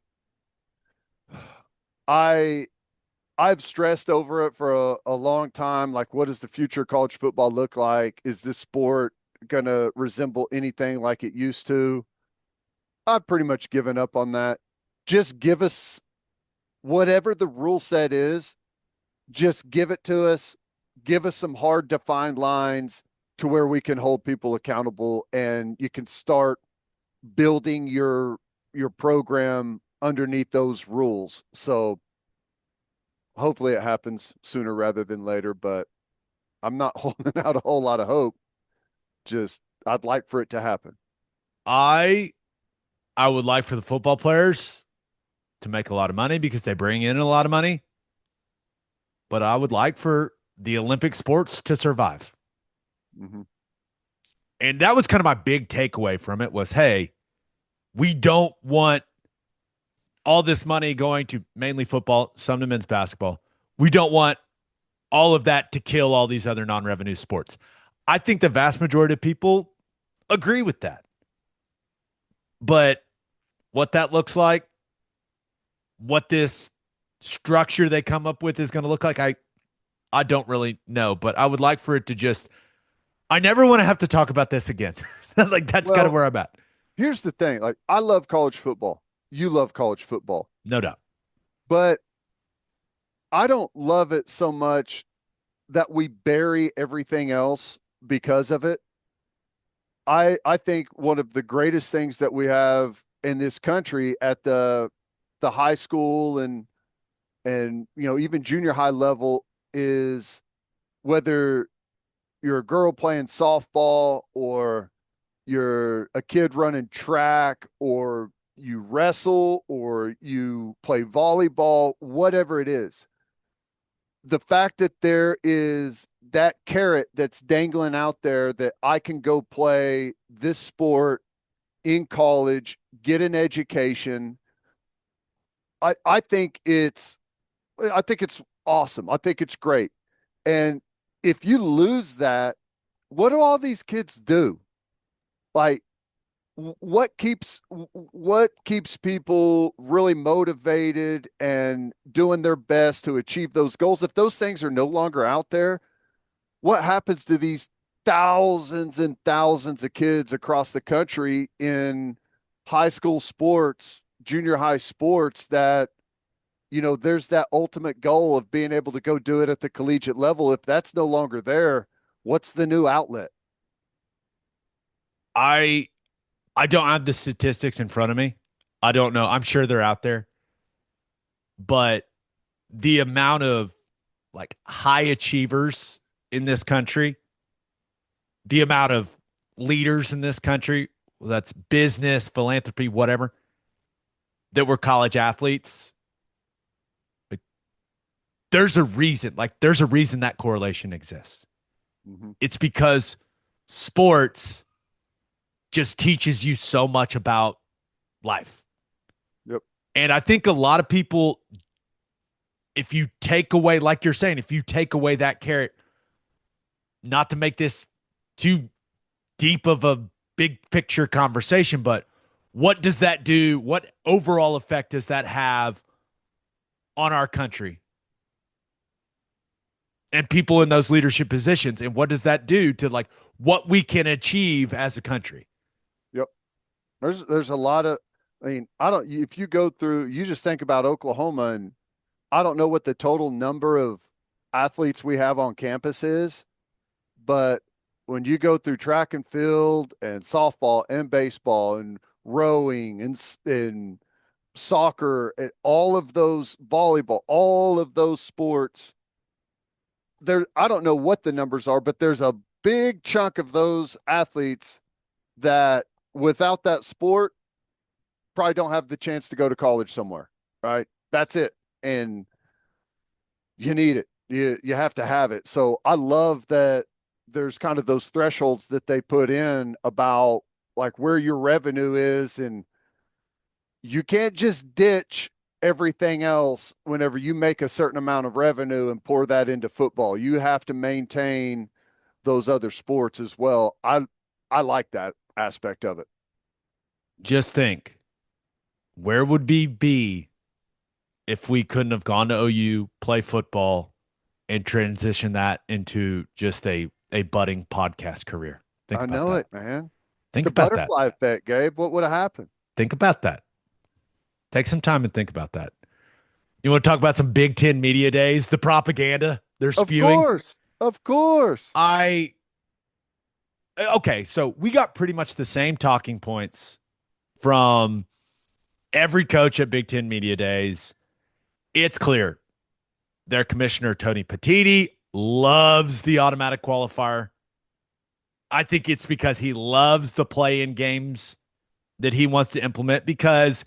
I've stressed over it for a long time. Like, what does the future of college football look like? Is this sport going to resemble anything like it used to? I've pretty much given up on that. Just give us whatever the rule set is, just give it to us. Give us some hard defined lines to where we can hold people accountable, and you can start building your program underneath those rules. So hopefully it happens sooner rather than later, but I'm not holding out a whole lot of hope. Just I'd like for it to happen. I I would like for the football players to make a lot of money because they bring in a lot of money. But I would like for the Olympic sports to survive. Mm-hmm. And that was kind of my big takeaway from it was, hey, we don't want all this money going to mainly football, some to men's basketball. We don't want all of that to kill all these other non-revenue sports. I think the vast majority of people agree with that. But what that looks like, what this structure they come up with is going to look like, I don't really know, but I would like for it to just, I never want to have to talk about this again. Like, that's kind of where I'm at. Here's the thing. Like, I love college football. You love college football. No doubt. But I don't love it so much that we bury everything else because of it. I think one of the greatest things that we have in this country at the high school and even junior high level is, whether you're a girl playing softball or you're a kid running track or you wrestle or you play volleyball, whatever it is, the fact that there is that carrot that's dangling out there that I can go play this sport in college, get an education. I think it's awesome. I think it's great. And if you lose that, what do all these kids do? Like, what keeps people really motivated and doing their best to achieve those goals? If those things are no longer out there, what happens to these thousands and thousands of kids across the country in high school sports, junior high sports, that there's that ultimate goal of being able to go do it at the collegiate level? If that's no longer there, what's the new outlet? I I don't have the statistics in front of me. I don't know. I'm sure they're out there. But the amount of like high achievers in this country, the amount of leaders in this country, that's business, philanthropy, whatever, that were college athletes. Like, there's a reason that correlation exists. Mm-hmm. It's because sports just teaches you so much about life. Yep. And I think a lot of people, if you take away, like you're saying, if you take away that carrot, not to make this too deep of a big picture conversation, but what does that do? What overall effect does that have on our country? and people in those leadership positions. And what does that do to like what we can achieve as a country? Yep. There's a lot of, I mean, I don't, if you go through, you just think about Oklahoma, and I don't know what the total number of athletes we have on campus is, but when you go through track and field and softball and baseball and rowing and soccer and all of those, volleyball, all of those sports, there, I don't know what the numbers are, but there's a big chunk of those athletes that without that sport probably don't have the chance to go to college somewhere, right? That's it. And you need it. You have to have it. So I love that there's kind of those thresholds that they put in about like where your revenue is, and you can't just ditch everything else whenever you make a certain amount of revenue and pour that into football. You have to maintain those other sports as well. I like that aspect of it. Just think, where would we be if we couldn't have gone to OU, play football, and transition that into just a budding podcast career? Think I about know that. it, man. It's Think the about that. butterfly effect, Gabe. What would have happened? Think about that. Take some time and think about that. You want to talk about some Big Ten media days, the propaganda they're Of spewing? course. Of course. I okay, so we got pretty much the same talking points from every coach at Big Ten media days. It's clear their commissioner, Tony Petitti, loves the automatic qualifier. I think it's because he loves the play in games that he wants to implement because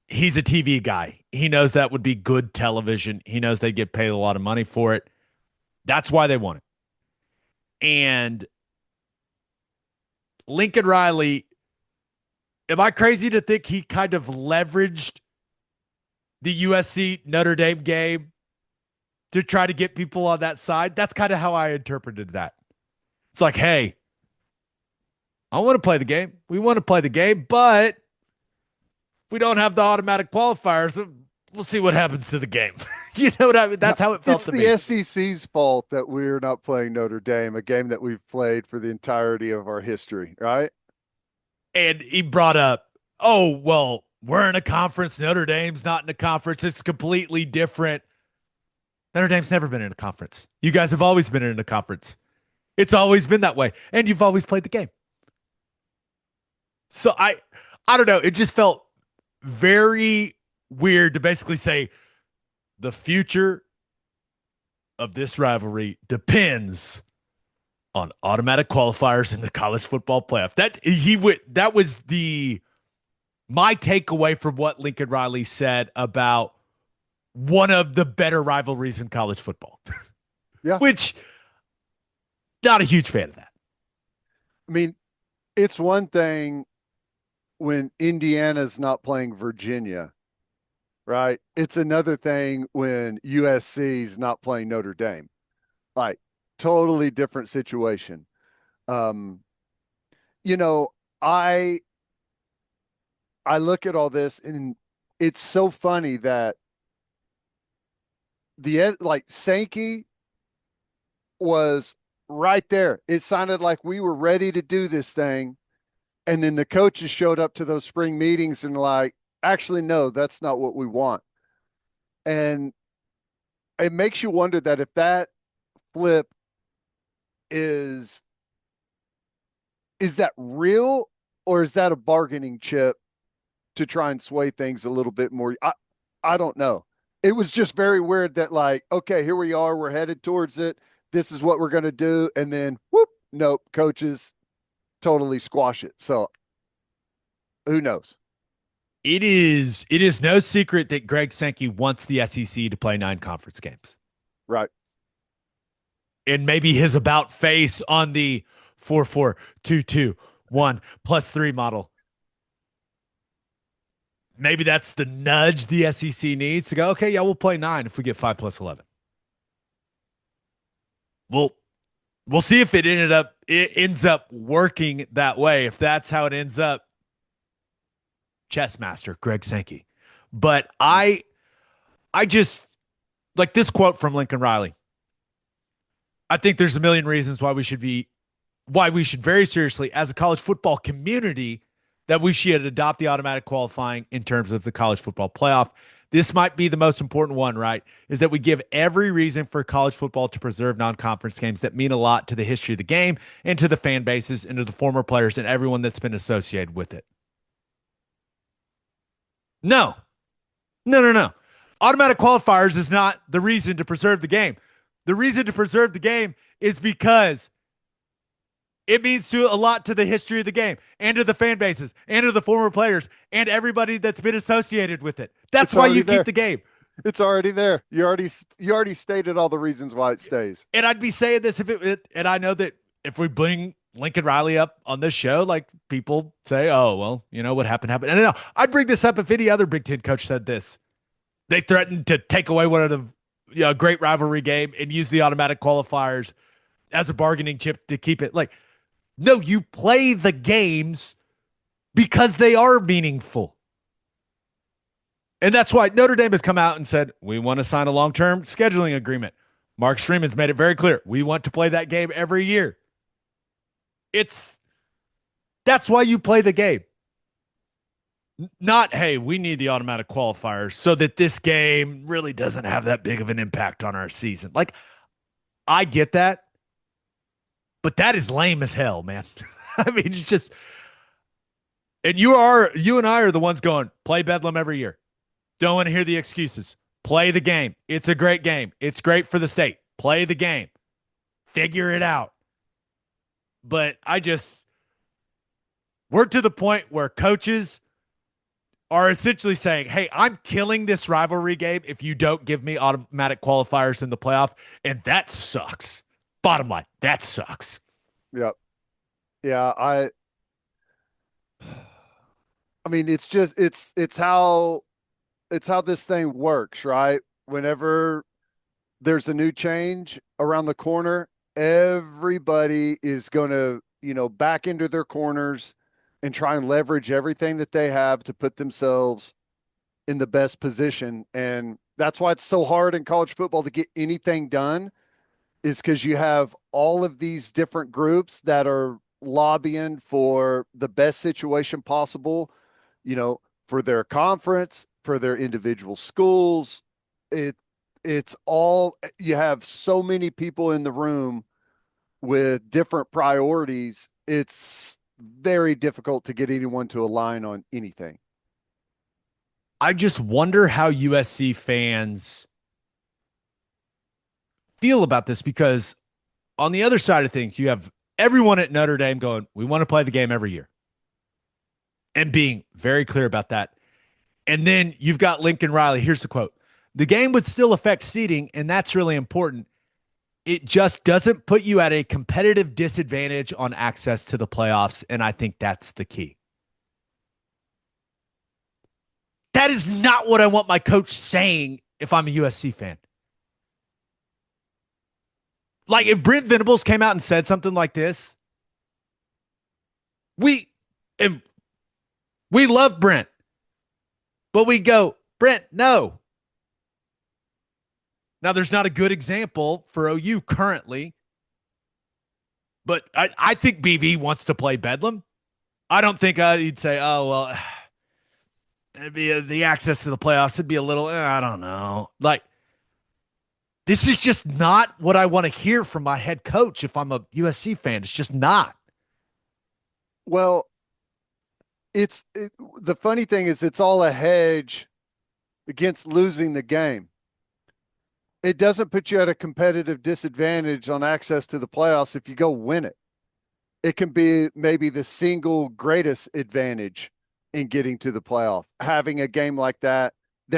he's a TV guy. He knows that would be good television. He knows they get paid a lot of money for it. That's why they want it. And Lincoln Riley, am I crazy to think he kind of leveraged the USC Notre Dame game to try to get people on that side? That's kind of how I interpreted that. It's like, hey, I want to play the game. We want to play the game, but if we don't have the automatic qualifiers, we'll see what happens to the game. You know what I mean? That's how it felt It's to the me. SEC's fault that we're not playing Notre Dame, a game that we've played for the entirety of our history, right? And he brought up, oh, well, we're in a conference. Notre Dame's not in a conference. It's completely different. Notre Dame's never been in a conference. You guys have always been in a conference. It's always been that way. And you've always played the game. So I don't know. It just felt very weird to basically say the future of this rivalry depends on automatic qualifiers in the college football playoff. That was my takeaway from what Lincoln Riley said about one of the better rivalries in college football. Yeah. Which not a huge fan of that. I mean, it's one thing when Indiana's not playing Virginia, right? It's another thing when USC's not playing Notre Dame. Like, totally different situation. Um, you know, I look at all this, and it's so funny that the like Sankey was right there. It sounded like we were ready to do this thing. And then the coaches showed up to those spring meetings and like, actually, no, that's not what we want. And it makes you wonder that if that flip is that real, or is that a bargaining chip to try and sway things a little bit more? I don't know. It was just very weird that like, okay, here we are, we're headed towards it. This is what we're going to do. And then whoop, nope, coaches totally squash it. So who knows? It is no secret that Greg Sankey wants the SEC to play 9 conference games. Right. And maybe his about face on the 4-4-2-2-1 +3 model. Maybe that's the nudge the SEC needs to go, okay, yeah, we'll play 9 if we get 5 + 11. We'll see if it ends up working that way. If that's how it ends up, chess master Greg Sankey. But I just like this quote from Lincoln Riley. I think there's a million reasons why we should very seriously, as a college football community, that we should adopt the automatic qualifying in terms of the college football playoff. This might be the most important one, right? Is that we give every reason for college football to preserve non-conference games that mean a lot to the history of the game and to the fan bases and to the former players and everyone that's been associated with it. No, no. Automatic qualifiers is not the reason to preserve the game. The reason to preserve the game is because it means a lot to the history of the game and to the fan bases and to the former players and everybody that's been associated with it. That's why you keep the game. It's already there. You already stated all the reasons why it stays. And I'd be saying this and I know that if we bring Lincoln Riley up on this show, like people say, oh, well, what happened. And I know I'd bring this up if any other Big Ten coach said this. They threatened to take away one of the great rivalry game and use the automatic qualifiers as a bargaining chip to keep it. Like, no, you play the games because they are meaningful. And that's why Notre Dame has come out and said, we want to sign a long-term scheduling agreement. Mark Streeman's made it very clear. We want to play that game every year. That's why you play the game. Not, hey, we need the automatic qualifiers so that this game really doesn't have that big of an impact on our season. Like, I get that, but that is lame as hell, man. I mean, it's just, and you and I are the ones going, play Bedlam every year. Don't want to hear the excuses. Play the game. It's a great game. It's great for the state. Play the game. Figure it out. But we're to the point where coaches are essentially saying, hey, I'm killing this rivalry game if you don't give me automatic qualifiers in the playoff. And that sucks. Bottom line, that sucks. Yep. Yeah. I mean, it's how this thing works, right? Whenever there's a new change around the corner, everybody is going to, back into their corners and try and leverage everything that they have to put themselves in the best position. And that's why it's so hard in college football to get anything done, is because you have all of these different groups that are lobbying for the best situation possible, for their conference, for their individual schools. It's all, you have so many people in the room with different priorities. It's very difficult to get anyone to align on anything. I just wonder how USC fans feel about this, because on the other side of things, you have everyone at Notre Dame going, we want to play the game every year, and being very clear about that. And then you've got Lincoln Riley. Here's the quote. The game would still affect seeding, and that's really important. It just doesn't put you at a competitive disadvantage on access to the playoffs, and I think that's the key. That is not what I want my coach saying if I'm a USC fan. Like, if Brent Venables came out and said something like this, we love Brent, but we go, Brent, no. Now, there's not a good example for OU currently, but I think BV wants to play Bedlam. I don't think he'd say, oh, well, it'd be the access to the playoffs would be a little, I don't know. Like, this is just not what I want to hear from my head coach if I'm a USC fan. It's just not. Well, the funny thing is it's all a hedge against losing the game. It doesn't put you at a competitive disadvantage on access to the playoffs if you go win it. It can be maybe the single greatest advantage in getting to the playoff, having a game like that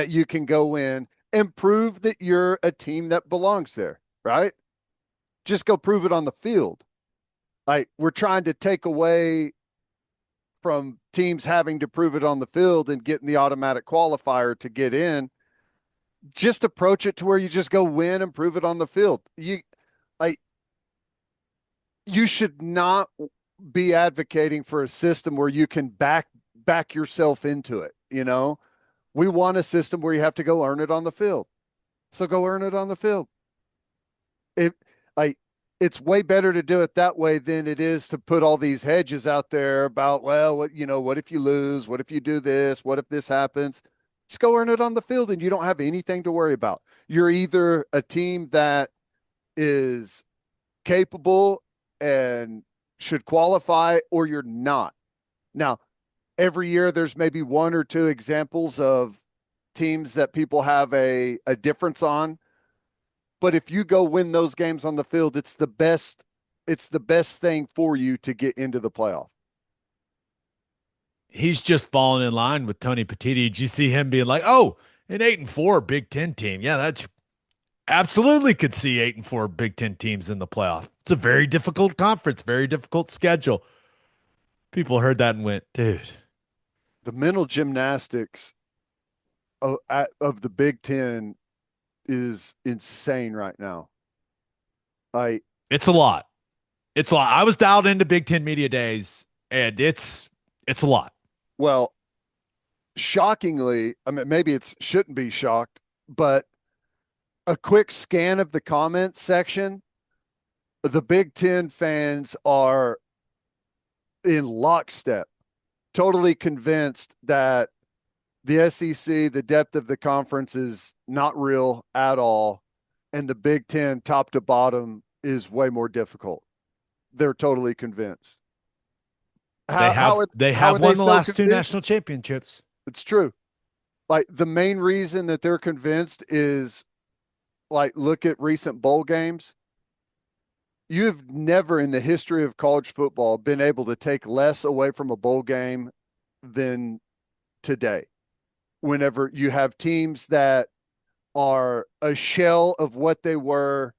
you can go in and prove that you're a team that belongs there, right? Just go prove it on the field. Like, we're trying to take away from teams having to prove it on the field and getting the automatic qualifier to get in. Just approach it to where you just go win and prove it on the field. You should not be advocating for a system where you can back yourself into it. We want a system where you have to go earn it on the field. So go earn it on the field. it's way better to do it that way than it is to put all these hedges out there about, well, what if you lose? What if you do this? What if this happens? Just go earn it on the field and you don't have anything to worry about. You're either a team that is capable and should qualify or you're not. Now, every year there's maybe one or two examples of teams that people have a difference on. But if you go win those games on the field, it's the best thing for you to get into the playoff. He's just falling in line with Tony Petitti. Did you see him being like, "Oh, an 8-4 Big Ten team"? Yeah, that's absolutely could see 8-4 Big Ten teams in the playoff. It's a very difficult conference, very difficult schedule. People heard that and went, "Dude, The mental gymnastics of the Big Ten is insane right now. I it's a lot. It's a lot." I was dialed into Big Ten media days, and it's a lot. well, shockingly, I mean, maybe it shouldn't be shocked, but a quick scan of the comments section, the Big Ten fans are in lockstep, totally convinced that the SEC, the depth of the conference is not real at all, and the Big Ten, top to bottom, is way more difficult. They're totally convinced. They How have are they won the so last two convinced? national championships. It's true. Like the main reason that they're convinced is like look at recent bowl games. You've never in the history of college football been able to take less away from a bowl game than today. Whenever you have teams that are a shell of what they were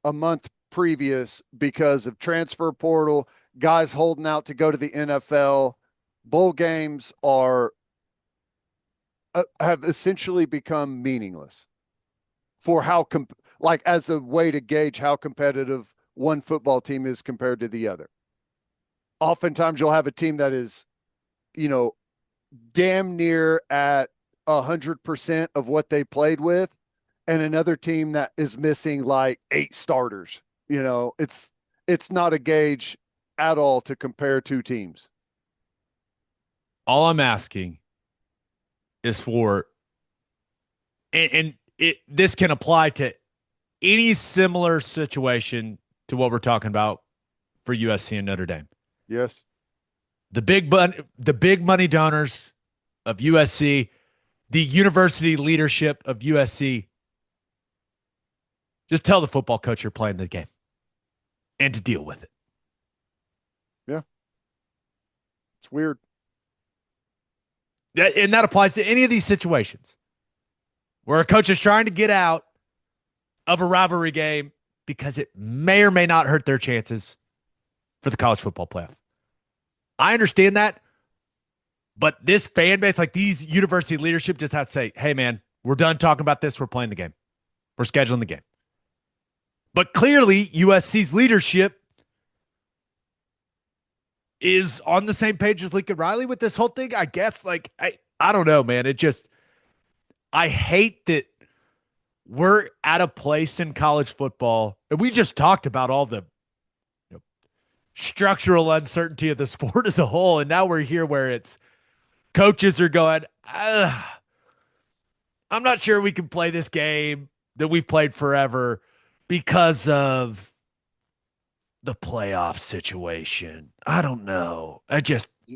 a month previous because of transfer portal, guys holding out to go to the NFL, bowl games are have essentially become meaningless for like as a way to gauge how competitive one football team is compared to the other. Oftentimes you'll have a team that is, you know, damn near at 100% of what they played with, and another team that is missing like 8 starters. It's not a gauge at all to compare two teams. All I'm asking is for, and this can apply to any similar situation to what we're talking about for USC and Notre Dame. Yes. The big money donors of USC, the university leadership of USC, just tell the football coach you're playing the game and to deal with it. Yeah. It's weird. And that applies to any of these situations where a coach is trying to get out of a rivalry game because it may or may not hurt their chances for the college football playoff. I understand that, but this fan base, like these university leadership, just has to say, "Hey, man, we're done talking about this. We're playing the game. We're scheduling the game." But clearly, USC's leadership is on the same page as Lincoln Riley with this whole thing. I guess, like, I don't know, man. I hate that we're at a place in college football, and we just talked about all the structural uncertainty of the sport as a whole, and now we're here where it's coaches are going, I'm not sure we can play this game that we've played forever because of the playoff situation. I don't know.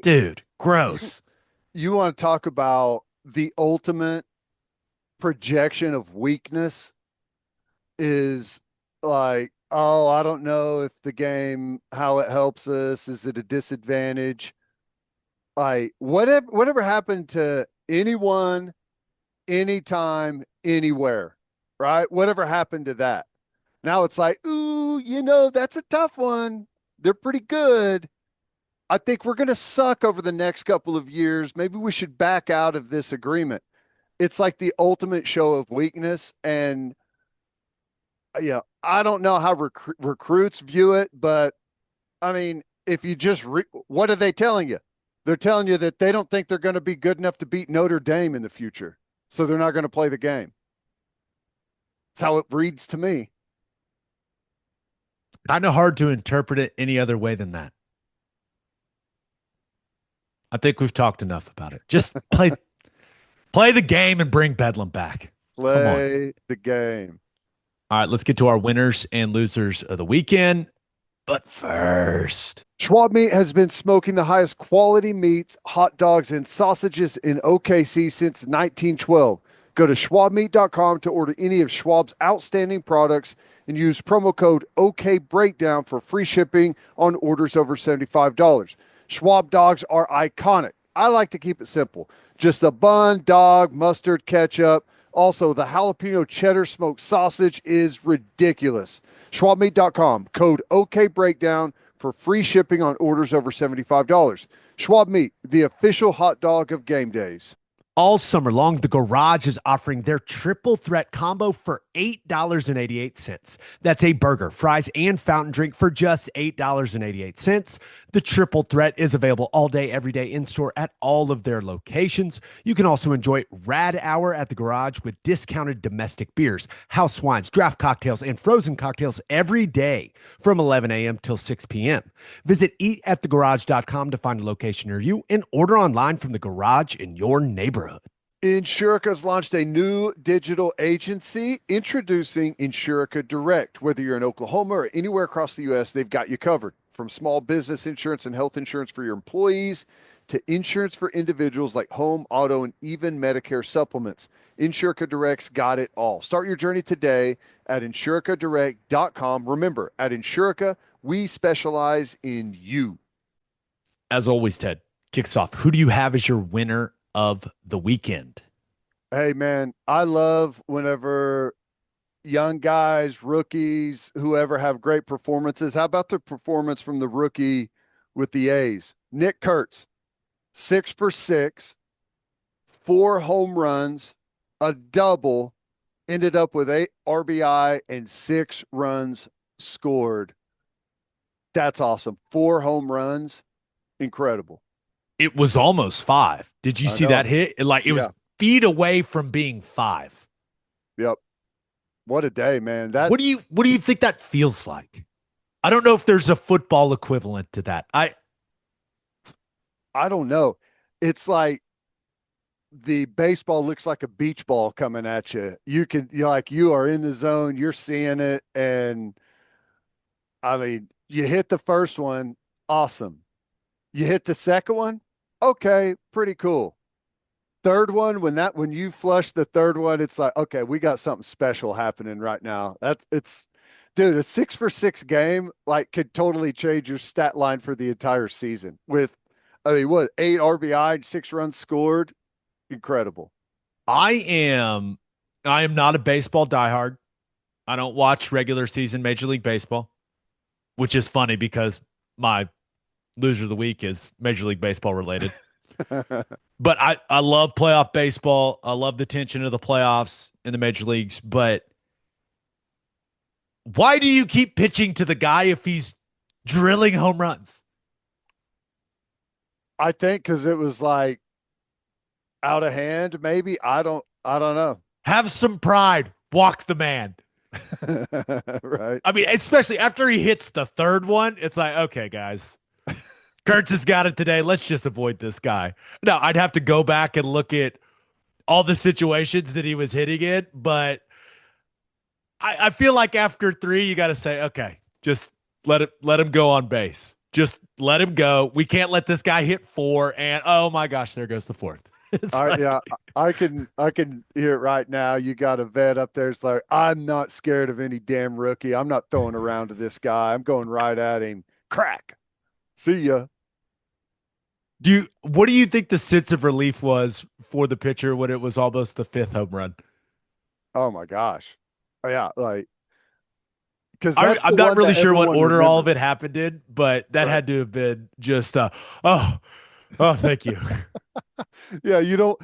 Dude, gross. You want to talk about the ultimate projection of weakness is like, oh, I don't know if the game, how it helps us. Is it a disadvantage? Like, whatever happened to anyone, anytime, anywhere, right? Whatever happened to that? Now it's like, ooh, that's a tough one. They're pretty good. I think we're going to suck over the next couple of years. Maybe we should back out of this agreement. It's like the ultimate show of weakness. And, I don't know how recruits view it, but I mean, if you just what are they telling you? They're telling you that they don't think they're going to be good enough to beat Notre Dame in the future. So they're not going to play the game. That's how it reads to me. Kind of hard to interpret it any other way than that. I think we've talked enough about it. Just play the game and bring Bedlam back. Come on. Play the game. All right, let's get to our winners and losers of the weekend. But first, Schwab Meat has been smoking the highest quality meats, hot dogs, and sausages in OKC since 1912. Go to schwabmeat.com to order any of Schwab's outstanding products and use promo code OKBreakdown for free shipping on orders over $75. Schwab dogs are iconic. I like to keep it simple. Just a bun, dog, mustard, ketchup. Also, the jalapeno cheddar smoked sausage is ridiculous. Schwabmeat.com, code OKBreakdown for free shipping on orders over $75. Schwab Meat, the official hot dog of game days. all summer long, the Garage is offering their triple threat combo for $8.88. That's a burger, fries, and fountain drink for just $8.88. The triple threat is available all day, every day in store at all of their locations. You can also enjoy Rad Hour at the Garage with discounted domestic beers, house wines, draft cocktails, and frozen cocktails every day from 11 a.m. till 6 p.m. Visit eatatthegarage.com to find a location near you and order online from the Garage in your neighborhood. Insurica has launched a new digital agency introducing Insurica Direct. Whether you're in Oklahoma or anywhere across the U.S., they've got you covered. From small business insurance and health insurance for your employees to insurance for individuals like home, auto, and even Medicare supplements. Insurica Direct's got it all. Start your journey today at insuricadirect.com. Remember, at Insurica, we specialize in you. As always, Ted, kicks off. Who do you have as your winner of the weekend? Hey, man, I love whenever young guys, rookies, whoever have great performances. How about the performance from the rookie with the A's? Nick Kurtz, 6 for 6, 4 home runs, a double, ended up with 8 RBI and 6 runs scored. That's awesome. 4 home runs. Incredible. It was almost 5. Did you see that hit? It was feet away from being 5. Yep. What a day, man. What do you think that feels like? I don't know if there's a football equivalent to that. I don't know. It's like the baseball looks like a beach ball coming at you. You are in the zone, you're seeing it, and I mean, you hit the first one, awesome. You hit the second one, okay, pretty cool. Third one, when you flush the third one, it's like, okay, we got something special happening right now. Dude, a 6 for 6 game could totally change your stat line for the entire season. With, 8 RBI and 6 runs scored, incredible. I am not a baseball diehard. I don't watch regular season Major League Baseball, which is funny because my loser of the week is Major League Baseball related. But I love playoff baseball. I love the tension of the playoffs in the major leagues. But why do you keep pitching to the guy if he's drilling home runs? I think because it was like out of hand, maybe. I don't know. Have some pride. Walk the man. Right. I mean, especially after he hits the third one, it's like, okay, guys. Kurtz has got it today. Let's just avoid this guy. Now, I'd have to go back and look at all the situations that he was hitting in, but I feel like after 3, you got to say, okay, just let him go on base. Just let him go. We can't let this guy hit 4, and oh my gosh, there goes the 4th. Yeah, I can hear it right now. You got a vet up there. It's like, I'm not scared of any damn rookie. I'm not throwing around to this guy. I'm going right at him. Crack. See ya. What do you think the sense of relief was for the pitcher when it was almost the 5th home run? Oh my gosh. Yeah, because I'm not really sure what order all of it happened in, but that had to have been just oh, thank you. Yeah, you don't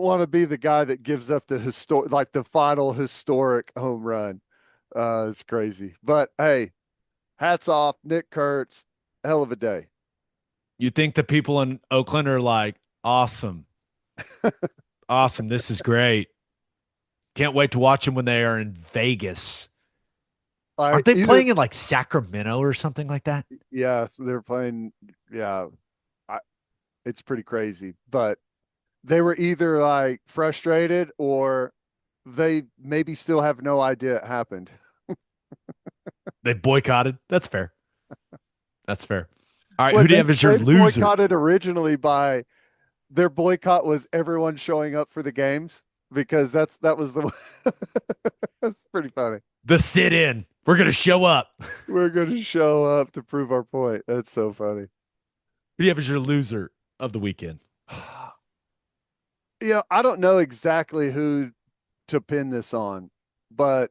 want to be the guy that gives up the final historic home run. It's crazy. But hey, hats off, Nick Kurtz. Hell of a day. You think the people in Oakland are like, awesome. Awesome. This is great. Can't wait to watch them when they are in Vegas. Aren't they Either playing in like Sacramento or something like that? yeah, so they're playing. Yeah, I, it's pretty crazy. But they were either like frustrated or they maybe still have no idea it happened. They boycotted. That's fair. That's fair. All right, who Well, do you have as your they loser? boycotted originally by their boycott was everyone showing up for the games because that was the that's pretty funny. The sit-in. We're gonna show up. Who We're going to show up to prove our point. That's so funny. do you have as your loser of the weekend? I don't know exactly who to pin this on, but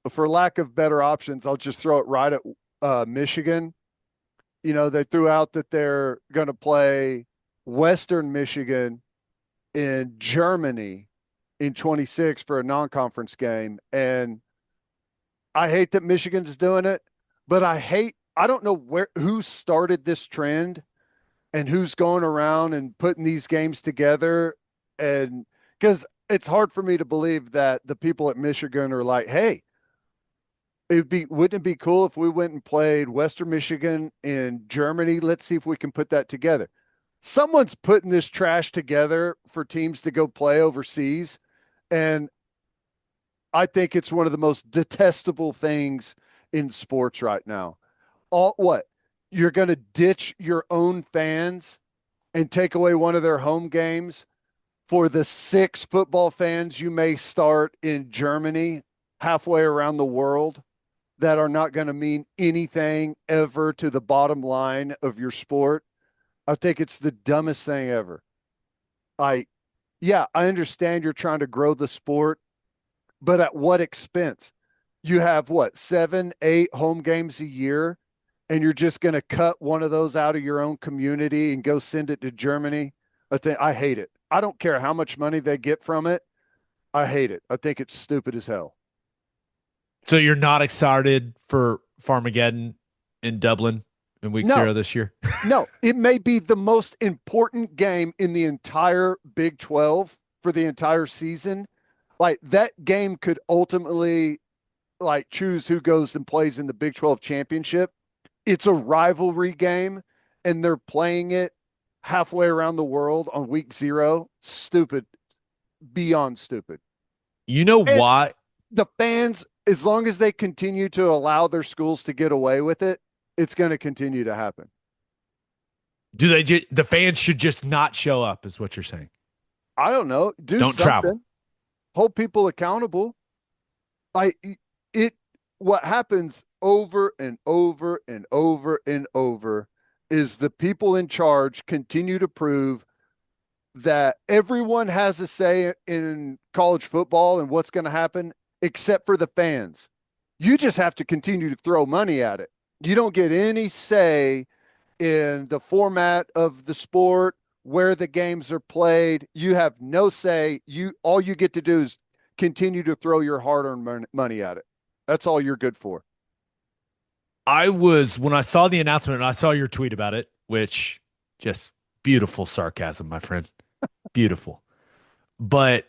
for lack of better options, I'll just throw it right at Michigan. They threw out that they're going to play Western Michigan in Germany in 26 for a non-conference game. And I hate that Michigan's doing it, but I don't know who started this trend and who's going around and putting these games together. And because it's hard for me to believe that the people at Michigan are like, hey, wouldn't it be cool if we went and played Western Michigan in Germany? Let's see if we can put that together. Someone's putting this trash together for teams to go play overseas. And I think it's one of the most detestable things in sports right now. All what? You're going to ditch your own fans and take away one of their home games for the 6 football fans you may start in Germany halfway around the world that are not going to mean anything ever to the bottom line of your sport. I think it's the dumbest thing ever. I Yeah, I understand you're trying to grow the sport, but at what expense? You have what, 7, 8 home games a year, and you're just going to cut one of those out of your own community and go send it to Germany? I hate it. I don't care how much money they get from it. I hate it. I think it's stupid as hell. So you're not excited for Farmageddon in Dublin in week No, 0 this year? no, it may be the most important game in the entire Big 12 for the entire season. Like that game could ultimately like choose who goes and plays in the Big 12 championship. It's a rivalry game and they're playing it halfway around the world on week 0. Stupid, beyond stupid. You know And why? the fans, as long as they continue to allow their schools to get away with it, it's going to continue to happen. The fans should just not show up is what you're saying. I don't know. Do Don't travel. something. Hold people accountable. I it What happens over and over and over and over is the people in charge continue to prove that everyone has a say in college football and what's going to happen except for the fans. You just have to continue to throw money at it. You don't get any say in the format of the sport, where the games are played. You have no say. All you get to do is continue to throw your hard-earned money at it. That's all you're good for. When I saw the announcement and I saw your tweet about it, which just beautiful sarcasm, my friend. Beautiful. But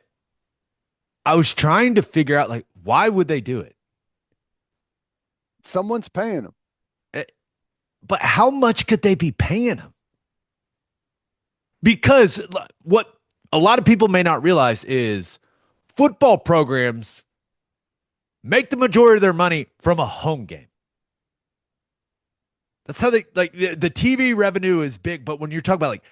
I was trying to figure out like why would they do it? Someone's paying them. But how much could they be paying them? Because what a lot of people may not realize is football programs make the majority of their money from a home game. That's how they like the TV revenue is big, but when you're talking about like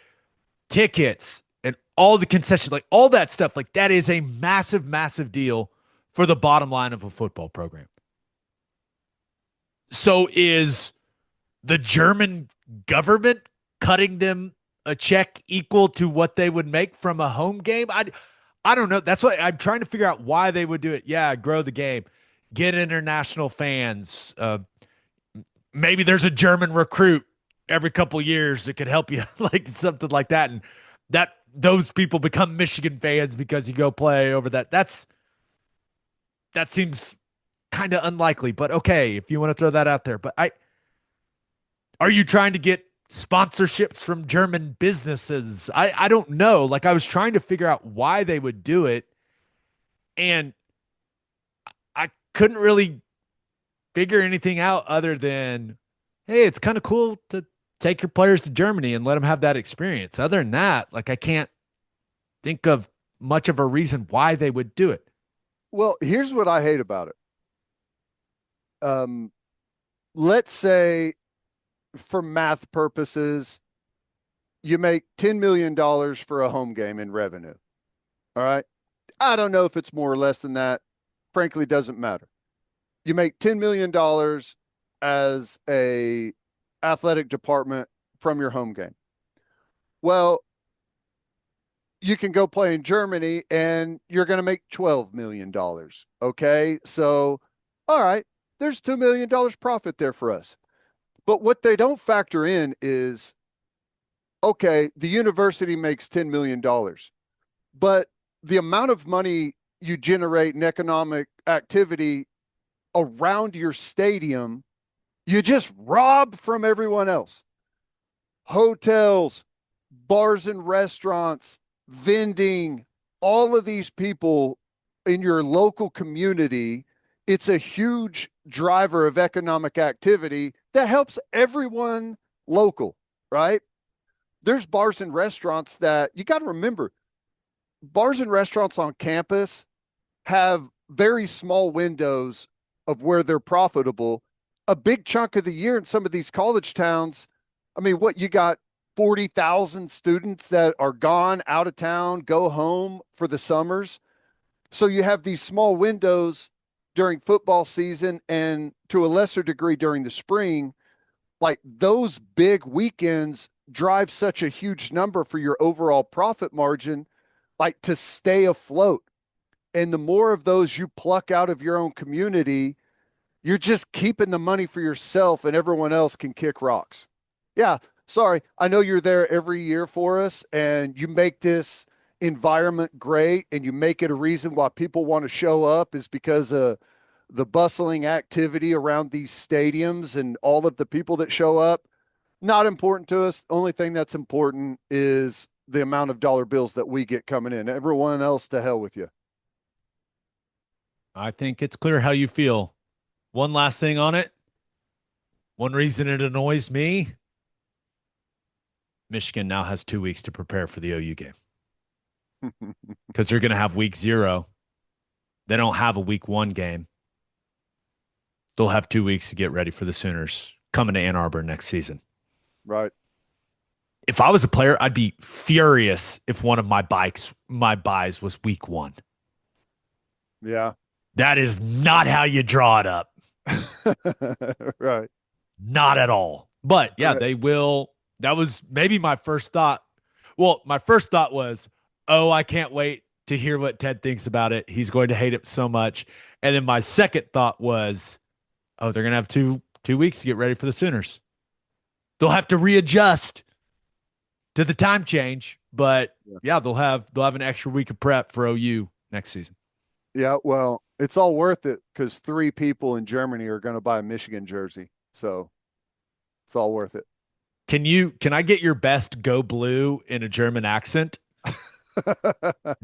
tickets and all the concessions, like all that stuff, like that is a massive, massive deal for the bottom line of a football program. So is the German government cutting them a check equal to what they would make from a home game? I don't know. That's what I'm trying to figure out why they would do it. Yeah, grow the game, get international fans. Maybe there's a German recruit every couple years that could help you, like something like that, and that those people become Michigan fans because you go play over that. That seems kind of unlikely, but okay if you want to throw that out there. But are you trying to get sponsorships from German businesses? I don't know. Like I was trying to figure out why they would do it, and I couldn't really figure anything out other than, hey, it's kind of cool to take your players to Germany and let them have that experience. Other than that, like I can't think of much of a reason why they would do it. Well, here's what I hate about it. Um, let's say for math purposes, you make $10 million for a home game in revenue. All right. I don't know if it's more or less than that. Frankly, doesn't matter. You make $10 million as a athletic department from your home game. Well, you can go play in Germany and you're going to make $12 million. Okay. So, all right, there's $2 million profit there for us. But what they don't factor in is, okay, the university makes $10 million, but the amount of money you generate in economic activity around your stadium, you just rob from everyone else. Hotels, bars and restaurants, vending, all of these people in your local community, it's a huge driver of economic activity that helps everyone local, right? There's bars and restaurants that you got to remember, bars and restaurants on campus have very small windows of where they're profitable. A big chunk of the year in some of these college towns, I mean, what you got 40,000 students that are gone out of town, go home for the summers. So you have these small windows during football season and to a lesser degree during the spring. Like those big weekends drive such a huge number for your overall profit margin, like to stay afloat. And the more of those you pluck out of your own community, you're just keeping the money for yourself and everyone else can kick rocks. Yeah, sorry. I know you're there every year for us and you make this environment great and you make it a reason why people want to show up is because of the bustling activity around these stadiums and all of the people that show up. Not important to us. The only thing that's important is the amount of dollar bills that we get coming in. Everyone else, to hell with you. I think it's clear how you feel. One last thing on it. One reason it annoys me, Michigan now has 2 weeks to prepare for the OU game because they're going to have week 0. They don't have a week 1 game. They'll have 2 weeks to get ready for the Sooners coming to Ann Arbor next season. Right. If I was a player, I'd be furious if one of my buys was week 1. Yeah. That is not how you draw it up. Right. Not at all. But yeah, Right. they will. That was maybe my first thought. Well, my first thought was, oh, I can't wait to hear what Ted thinks about it. He's going to hate it so much. And then my second thought was, oh, they're going to have two weeks to get ready for the Sooners. They'll have to readjust to the time change, but yeah, they'll have an extra week of prep for OU next season. Yeah, well, it's all worth it because 3 people in Germany are going to buy a Michigan jersey. So it's all worth it. Can I get your best go blue in a German accent?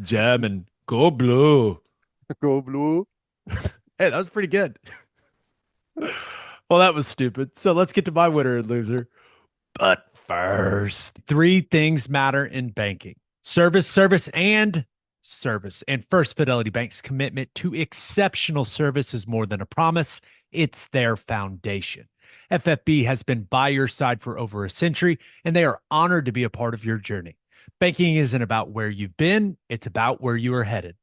German, go blue. Go blue. Hey, that was pretty good. Well, that was stupid. So let's get to my winner and loser. But first, 3 things matter in banking: service, service, and service. And First Fidelity Bank's commitment to exceptional service is more than a promise, it's their foundation. FFB has been by your side for over a century, and they are honored to be a part of your journey. Banking isn't about where you've been, it's about where you are headed.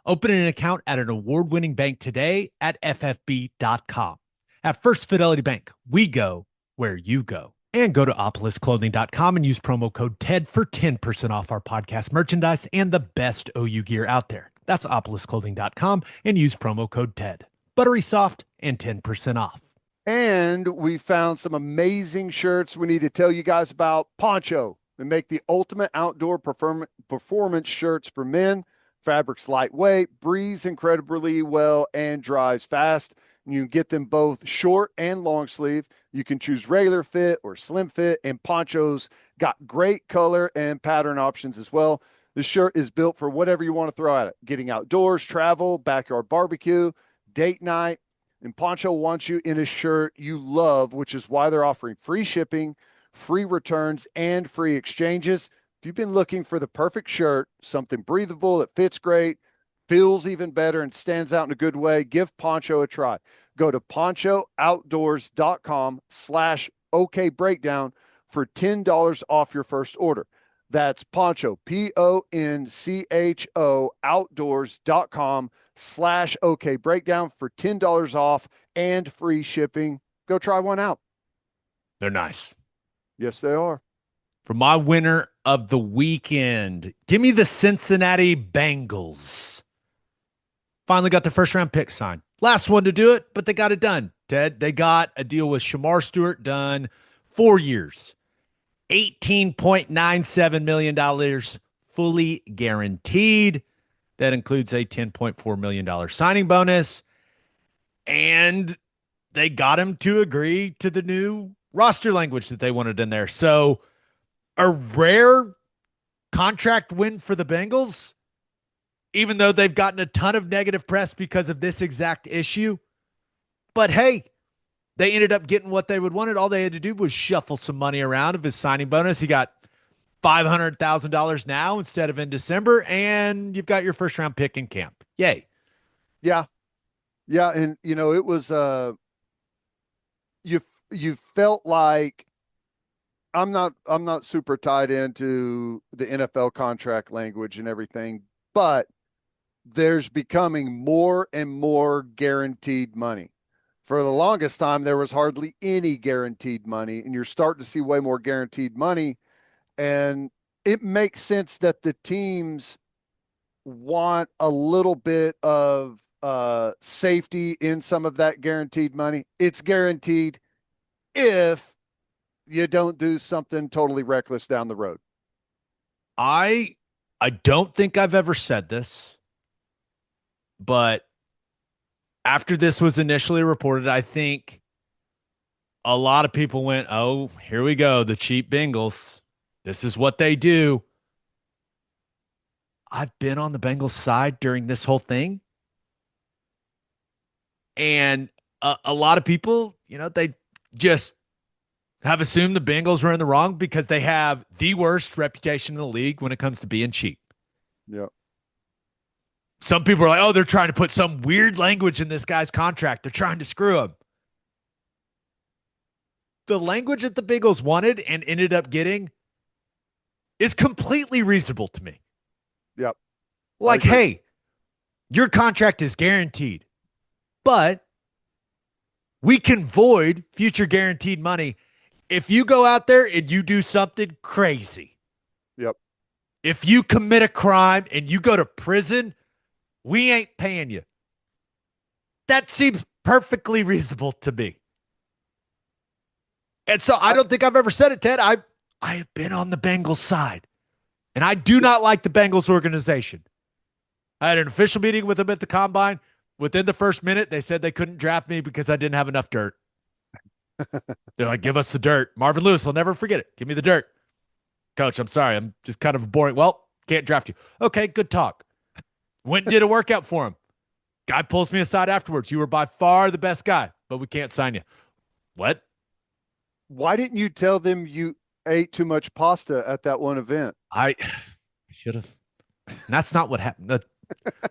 Open an account at an award-winning bank today at ffb.com. At First Fidelity Bank, we go where you go. And go to opolisclothing.com and use promo code TED for 10% off our podcast merchandise and the best OU gear out there. That's opolisclothing.com and use promo code TED. Buttery soft and 10% off. And we found some amazing shirts we need to tell you guys about. Poncho. They make the ultimate outdoor performance shirts for men. Fabric's lightweight, breathes incredibly well, and dries fast. You can get them both short and long sleeve. You can choose regular fit or slim fit, and Poncho's got great color and pattern options as well. The shirt is built for whatever you want to throw at it. Getting outdoors, travel, backyard barbecue, date night. And Poncho wants you in a shirt you love, which is why they're offering free shipping, free returns, and free exchanges. If you've been looking for the perfect shirt, something breathable that fits great, feels even better, and stands out in a good way, give Poncho a try. Go to ponchooutdoors.com/OKBreakdown for $10 off your first order. That's Poncho, Poncho, outdoors.com/OKBreakdown for $10 off and free shipping. Go try one out. They're nice. Yes, they are. For my winner of the weekend, give me the Cincinnati Bengals. Finally got the first round pick signed. Last one to do it, but they got it done, Ted. They got a deal with Shemar Stewart done 4 years. $18.97 million fully guaranteed. That includes a $10.4 million signing bonus. And they got him to agree to the new roster language that they wanted in there. So a rare contract win for the Bengals, even though they've gotten a ton of negative press because of this exact issue. But hey, they ended up getting what they would wanted. All they had to do was shuffle some money around of his signing bonus. He got $500,000 now instead of in December, and you've got your first round pick in camp. Yay. Yeah. Yeah. And it was you felt like I'm not super tied into the NFL contract language and everything, but there's becoming more and more guaranteed money. For the longest time, there was hardly any guaranteed money, and you're starting to see way more guaranteed money. And it makes sense that the teams want a little bit of safety in some of that guaranteed money. It's guaranteed if you don't do something totally reckless down the road. I don't think I've ever said this, but after this was initially reported, I think a lot of people went, oh, here we go, the cheap Bengals. This is what they do. I've been on the Bengals side during this whole thing. And a lot of people, they just have assumed the Bengals were in the wrong because they have the worst reputation in the league when it comes to being cheap. Yeah. Some people are like, oh, they're trying to put some weird language in this guy's contract. They're trying to screw him. The language that the Bengals wanted and ended up getting is completely reasonable to me. Yep. Like, hey, your contract is guaranteed, but we can void future guaranteed money if you go out there and you do something crazy. Yep. If you commit a crime and you go to prison, we ain't paying you. That seems perfectly reasonable to me. And so I don't think I've ever said it, Ted. I have been on the Bengals side, and I do not like the Bengals organization. I had an official meeting with them at the combine. Within the first minute, they said they couldn't draft me because I didn't have enough dirt. They're like, give us the dirt. Marvin Lewis will never forget it. Give me the dirt. Coach, I'm sorry. I'm just kind of boring. Well, can't draft you. Okay, good talk. Went and did a workout for him. Guy pulls me aside afterwards. You were by far the best guy, but we can't sign you. What? Why didn't you tell them you ate too much pasta at that one event? I should have. That's not what happened.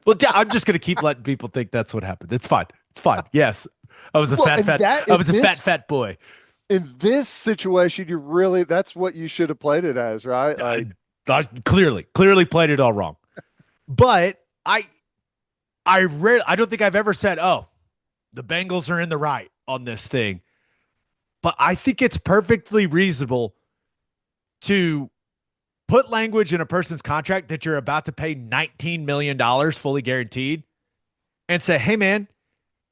Well, yeah, I'm just going to keep letting people think that's what happened. It's fine. It's fine. Yes. I was a fat boy. In this situation, that's what you should have played it as, right? Like, I clearly played it all wrong. But I don't think I've ever said, oh, the Bengals are in the right on this thing. But I think it's perfectly reasonable to put language in a person's contract that you're about to pay $19 million fully guaranteed and say, hey, man,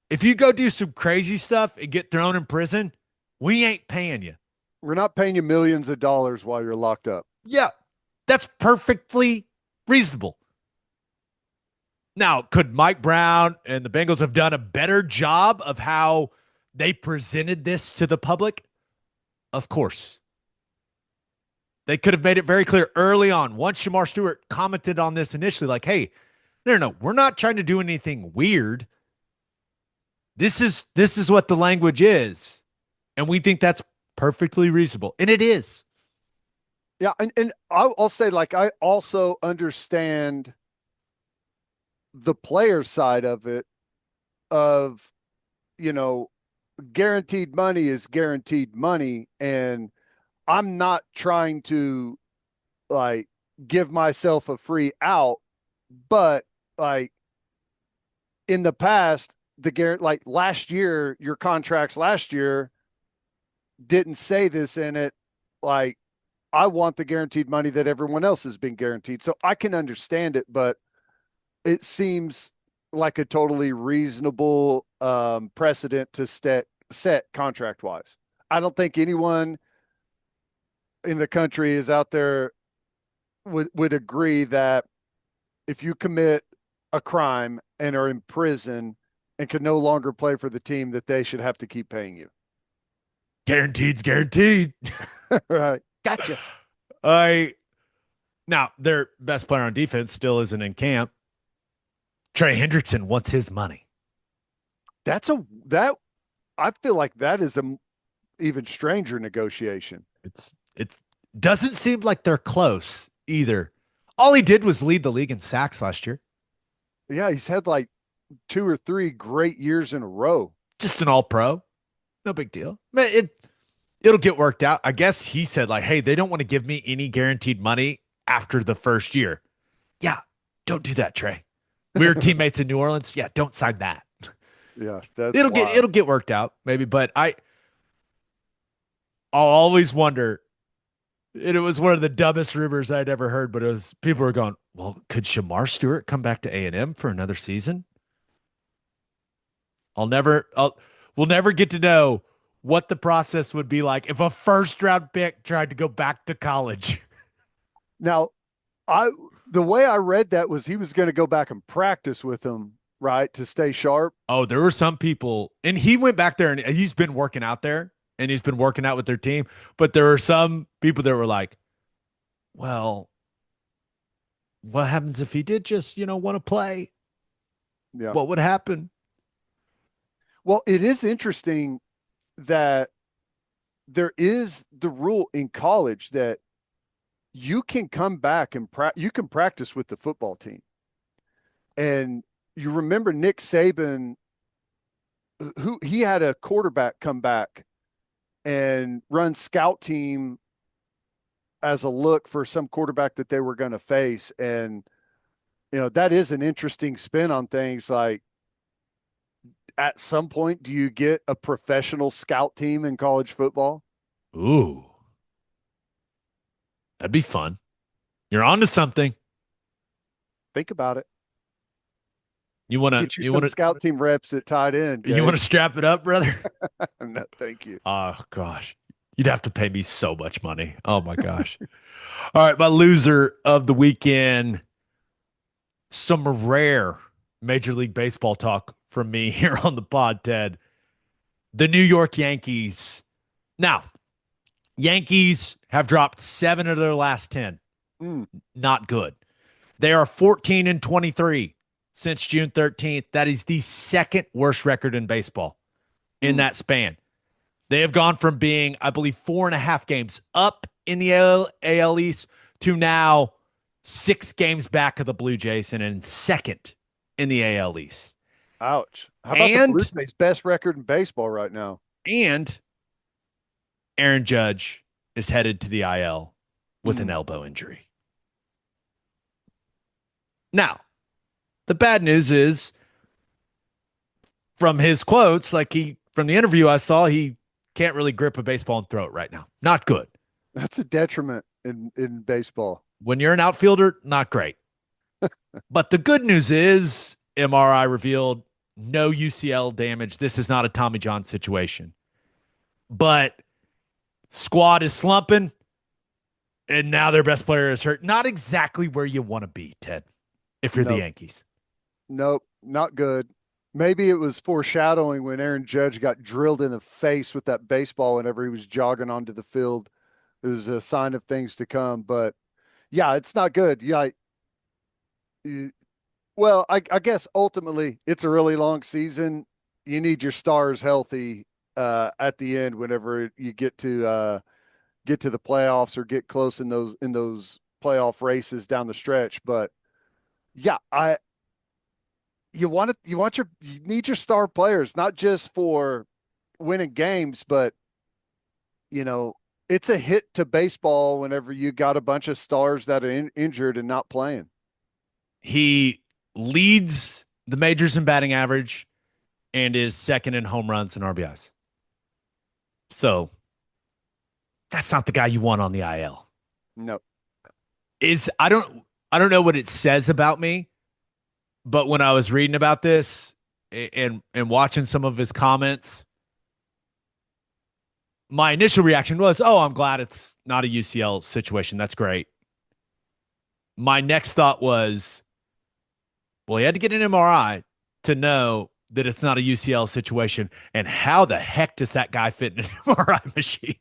if you go do some crazy stuff and get thrown in prison, we ain't paying you. We're not paying you millions of dollars while you're locked up. Yeah, that's perfectly reasonable. Now, could Mike Brown and the Bengals have done a better job of how they presented this to the public? Of course. They could have made it very clear early on. Once Shemar Stewart commented on this initially, like, hey, no, we're not trying to do anything weird. This is what the language is, and we think that's perfectly reasonable, and it is. Yeah, and I'll say, like, I also understand the player side of it, of, you know, guaranteed money is guaranteed money, and I'm not trying to, like, give myself a free out, but, like, in the past, like last year, your contracts last year didn't say this in it. Like, I want the guaranteed money that everyone else has been guaranteed. So I can understand it, but it seems like a totally reasonable precedent to set contract wise. I don't think anyone in the country is out there would agree that if you commit a crime and are in prison and can no longer play for the team, that they should have to keep paying you. Guaranteed's guaranteed. Right. Gotcha. I Now their best player on defense still isn't in camp. Trey Hendrickson wants his money. That I feel like that is a even stranger negotiation. It's doesn't seem like they're close either. All he did was lead the league in sacks last year. Yeah, he's had like 2 or 3 great years in a row. Just an all pro. No big deal. Man, it'll get worked out. I guess he said, like, hey, they don't want to give me any guaranteed money after the first year. Yeah, don't do that, Trey. We were teammates in New Orleans. Yeah, don't sign that. Yeah, that's It'll get worked out, maybe. But I'll always wonder. And it was one of the dumbest rumors I'd ever heard, but it was people were going, well, could Shemar Stewart come back to A&M for another season? We'll never get to know what the process would be like if a first round pick tried to go back to college. Now, I the way I read that was he was going to go back and practice with them, right, to stay sharp. Oh, there were some people, and he went back there and he's been working out there and he's been working out with their team. But there were some people that were like, well, what happens if he did just, want to play? Yeah. What would happen? Well, it is interesting that there is the rule in college that you can come back and you can practice with the football team. And you remember Nick Saban, who he had a quarterback come back and run scout team as a look for some quarterback that they were going to face. And, that is an interesting spin on things. Like, at some point, do you get a professional scout team in college football? Ooh, that'd be fun. You're on to something. Think about it. You want to get you some scout team reps at tight end. You want to strap it up, brother? No, thank you. Oh gosh, you'd have to pay me so much money. Oh my gosh. All right, my loser of the weekend. Some rare Major League Baseball talk from me here on the pod, Ted. The New York Yankees. Now, Yankees have dropped 7 of their last 10. Not good. They are 14-23 since June 13th. That is the second worst record in baseball in that span. They have gone from being, I believe, 4.5 games up in the AL East to now 6 games back of the Blue Jays and in second in the AL East. Ouch. How about the Blue Jays' best record in baseball right now? And Aaron Judge is headed to the IL with an elbow injury. Now, the bad news is from his quotes, from the interview I saw, he can't really grip a baseball and throw it right now. Not good. That's a detriment in baseball. When you're an outfielder, not great. But the good news is MRI revealed no UCL damage. This is not a Tommy John situation. But squad is slumping, and now their best player is hurt. Not exactly where you want to be, Ted, if you're the Yankees. Nope, not good. Maybe it was foreshadowing when Aaron Judge got drilled in the face with that baseball whenever he was jogging onto the field. It was a sign of things to come. But, yeah, it's not good. Yeah. Well, I guess ultimately it's a really long season. you need your stars healthy at the end whenever you get to the playoffs or get close in those playoff races down the stretch. But yeah, you need your star players, not just for winning games, but you know, it's a hit to baseball whenever you got a bunch of stars that are injured and not playing. He leads the majors in batting average and is second in home runs and RBIs. So that's not the guy you want on the IL. No. Is I don't know what it says about me, but when I was reading about this and watching some of his comments, my initial reaction was, "Oh, I'm glad it's not a UCL situation. That's great." My next thought was, well, he had to get an MRI to know that it's not a UCL situation. And how the heck does that guy fit in an MRI machine?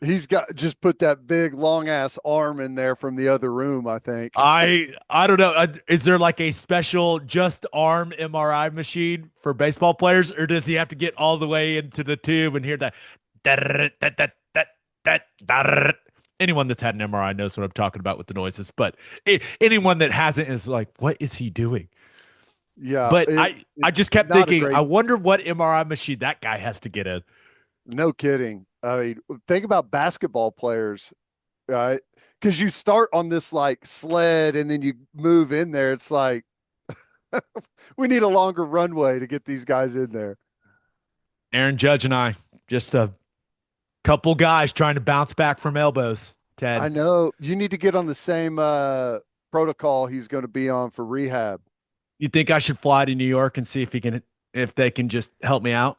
He's got just put that big long ass arm in there from the other room, I think. I don't know. Is there like a special just arm MRI machine for baseball players, or does he have to get all the way into the tube and hear that? Anyone that's had an MRI knows what I'm talking about with the noises, but anyone that hasn't is like, what is he doing? Yeah, But I just kept thinking, great, I wonder what MRI machine that guy has to get in. no kidding. I mean, think about basketball players, right? Because you start on this like sled and then you move in there. It's like we need a longer runway to get these guys in there. Aaron Judge and I, just a couple guys trying to bounce back from elbows. Ted, I know you need to get on the same protocol he's going to be on for rehab. you think I should fly to New York and see if they can just help me out?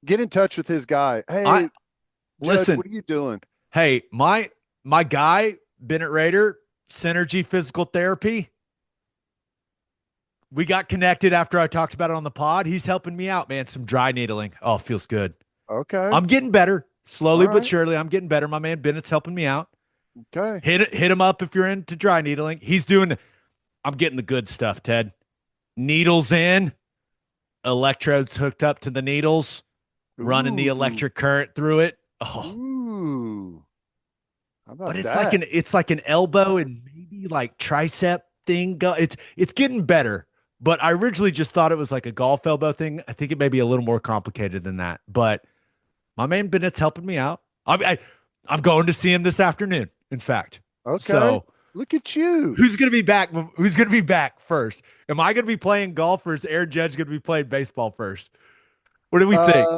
Get in touch with his guy. Hey, I Judge, listen. what are you doing? Hey, my guy Bennett Rader, Synergy Physical Therapy. We got connected after I talked about it on the pod. He's helping me out, man. Some dry needling. Oh, feels good. Okay. I'm getting better. Slowly All but right. surely, I'm getting better. My man Bennett's helping me out. Okay. Hit him up if you're into dry needling. I'm getting the good stuff, Ted. Needles in, electrodes hooked up to the needles, running the Ooh. electric current through it. Oh, Ooh. How about but that? it's like an elbow and maybe like tricep thing. It's getting better. But I originally just thought it was like a golf elbow thing. I think it may be a little more complicated than that. But my man Bennett's helping me out. I'm going to see him this afternoon. In fact, Okay. so Look at you. who's going to be back? Who's going to be back first? Am I going to be playing golf, or is Aaron Judge going to be playing baseball first? What do we think?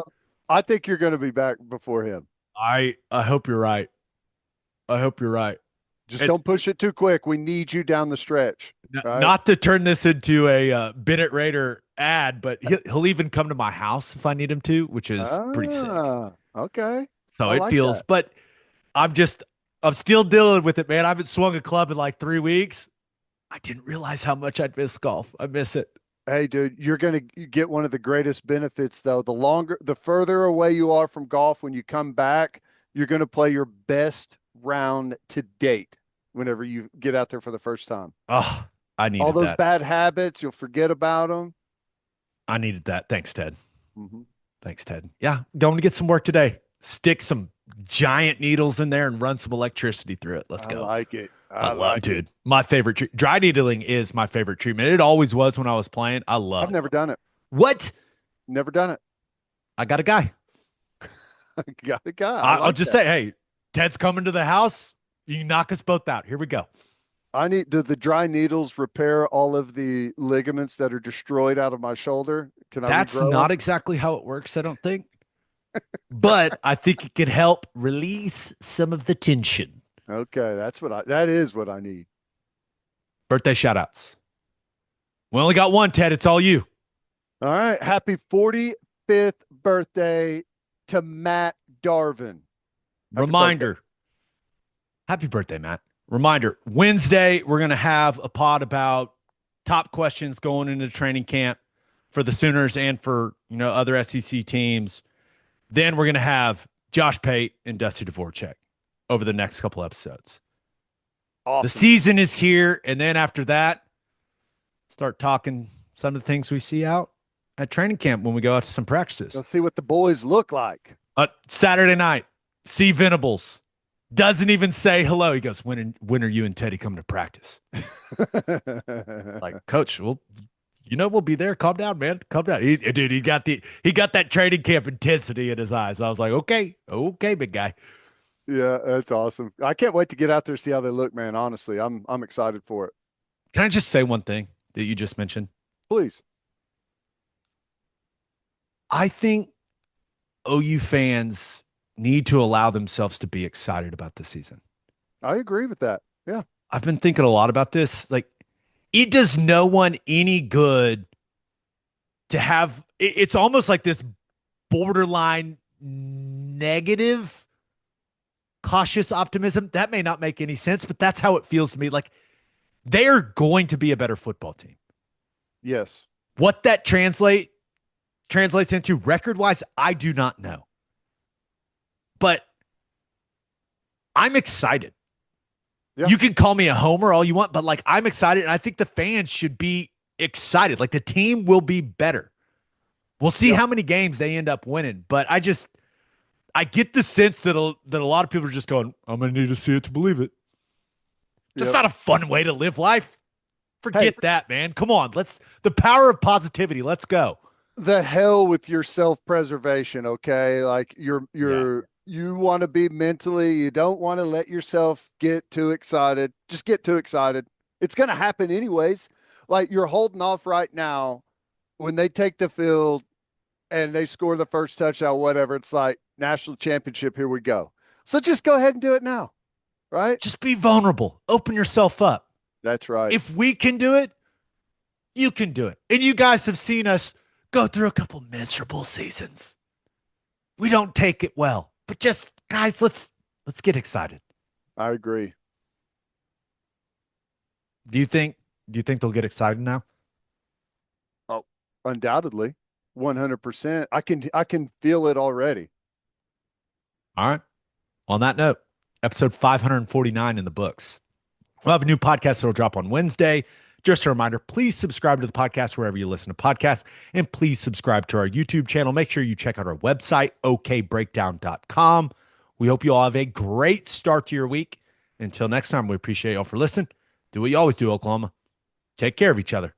I think you're going to be back before him. I hope you're right. I hope you're right. Just don't push it too quick. We need you down the stretch. Right? Not to turn this into a Bennett Raider ad, but he'll even come to my house if I need him to, which is pretty sick. Okay. So I it like feels, that. but I'm still dealing with it, man. I haven't swung a club in like 3 weeks. I didn't realize how much I'd miss golf. I miss it. Hey, dude, you're going to get one of the greatest benefits, though. The further away you are from golf when you come back, you're going to play your best round to date whenever you get out there for the first time. Oh, I All needed those that. bad habits, you'll forget about them. I needed that. Thanks, Ted. Mm-hmm. Thanks, Ted. Yeah, going to get some work today. Stick some giant needles in there and run some electricity through it. Let's go. I like it. I love, dude. My favorite dry needling is my favorite treatment. It always was when I was playing. I love I've it. never done it. What? Never done it. I got a guy. Got a guy. I'll just say, hey, Ted's coming to the house. You can knock us both out. Here we go. Do the dry needles repair all of the ligaments that are destroyed out of my shoulder? Can I That's regrow not them? exactly how it works, I don't think. But I think it can help release some of the tension. Okay, that is what I need. Birthday shout outs. We only got one, Ted. It's all you. All right. Happy 45th birthday to Matt Darvin. Reminder. Happy birthday, Matt. Reminder, Wednesday, we're going to have a pod about top questions going into training camp for the Sooners and for, other SEC teams. Then we're going to have Josh Pate and Dusty Dvorak over the next couple episodes. Awesome. The season is here. And then after that, start talking some of the things we see out at training camp when we go out to some practices. Go see what the boys look like. Saturday night, see Venables. Doesn't even say hello. He goes, when are you and Teddy coming to practice? Like, coach, well, we'll be there. Calm down, man. Calm down. He got that training camp intensity in his eyes. I was like, okay, big guy. Yeah, that's awesome. I can't wait to get out there and see how they look, man. Honestly, I'm excited for it. Can I just say one thing that you just mentioned? Please. I think OU fans need to allow themselves to be excited about the season. I agree with that. Yeah. I've been thinking a lot about this. Like, it does no one any good to have it's almost like this borderline negative cautious optimism. That may not make any sense, but that's how it feels to me. Like, they're going to be a better football team. Yes. What that translates into record-wise, I do not know. But I'm excited. Yeah. You can call me a homer all you want, but like, I'm excited, and I think the fans should be excited. Like, the team will be better. We'll see how many games they end up winning, but I get the sense that a lot of people are just going, I'm going to need to see it to believe it. That's not a fun way to live life. Forget that, man. Come on. The power of positivity. Let's go. The hell with your self-preservation, okay? Like, you want to be mentally, you don't want to let yourself get too excited. Just get too excited. It's going to happen anyways. Like, you're holding off right now when they take the field and they score the first touchdown, whatever. It's like, national championship, here we go. So just go ahead and do it now, right? Just be vulnerable. Open yourself up. That's right. If we can do it, you can do it. And you guys have seen us go through a couple miserable seasons. We don't take it well. But just, guys, let's get excited. I agree. Do you think they'll get excited now? Oh, undoubtedly. 100%. I can feel it already. All right. On that note, episode 549 in the books. We'll have a new podcast that'll drop on Wednesday. Just a reminder, please subscribe to the podcast wherever you listen to podcasts, and please subscribe to our YouTube channel. Make sure you check out our website, okbreakdown.com. We hope you all have a great start to your week. Until next time, we appreciate y'all for listening. Do what you always do, Oklahoma. Take care of each other.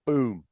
Boom.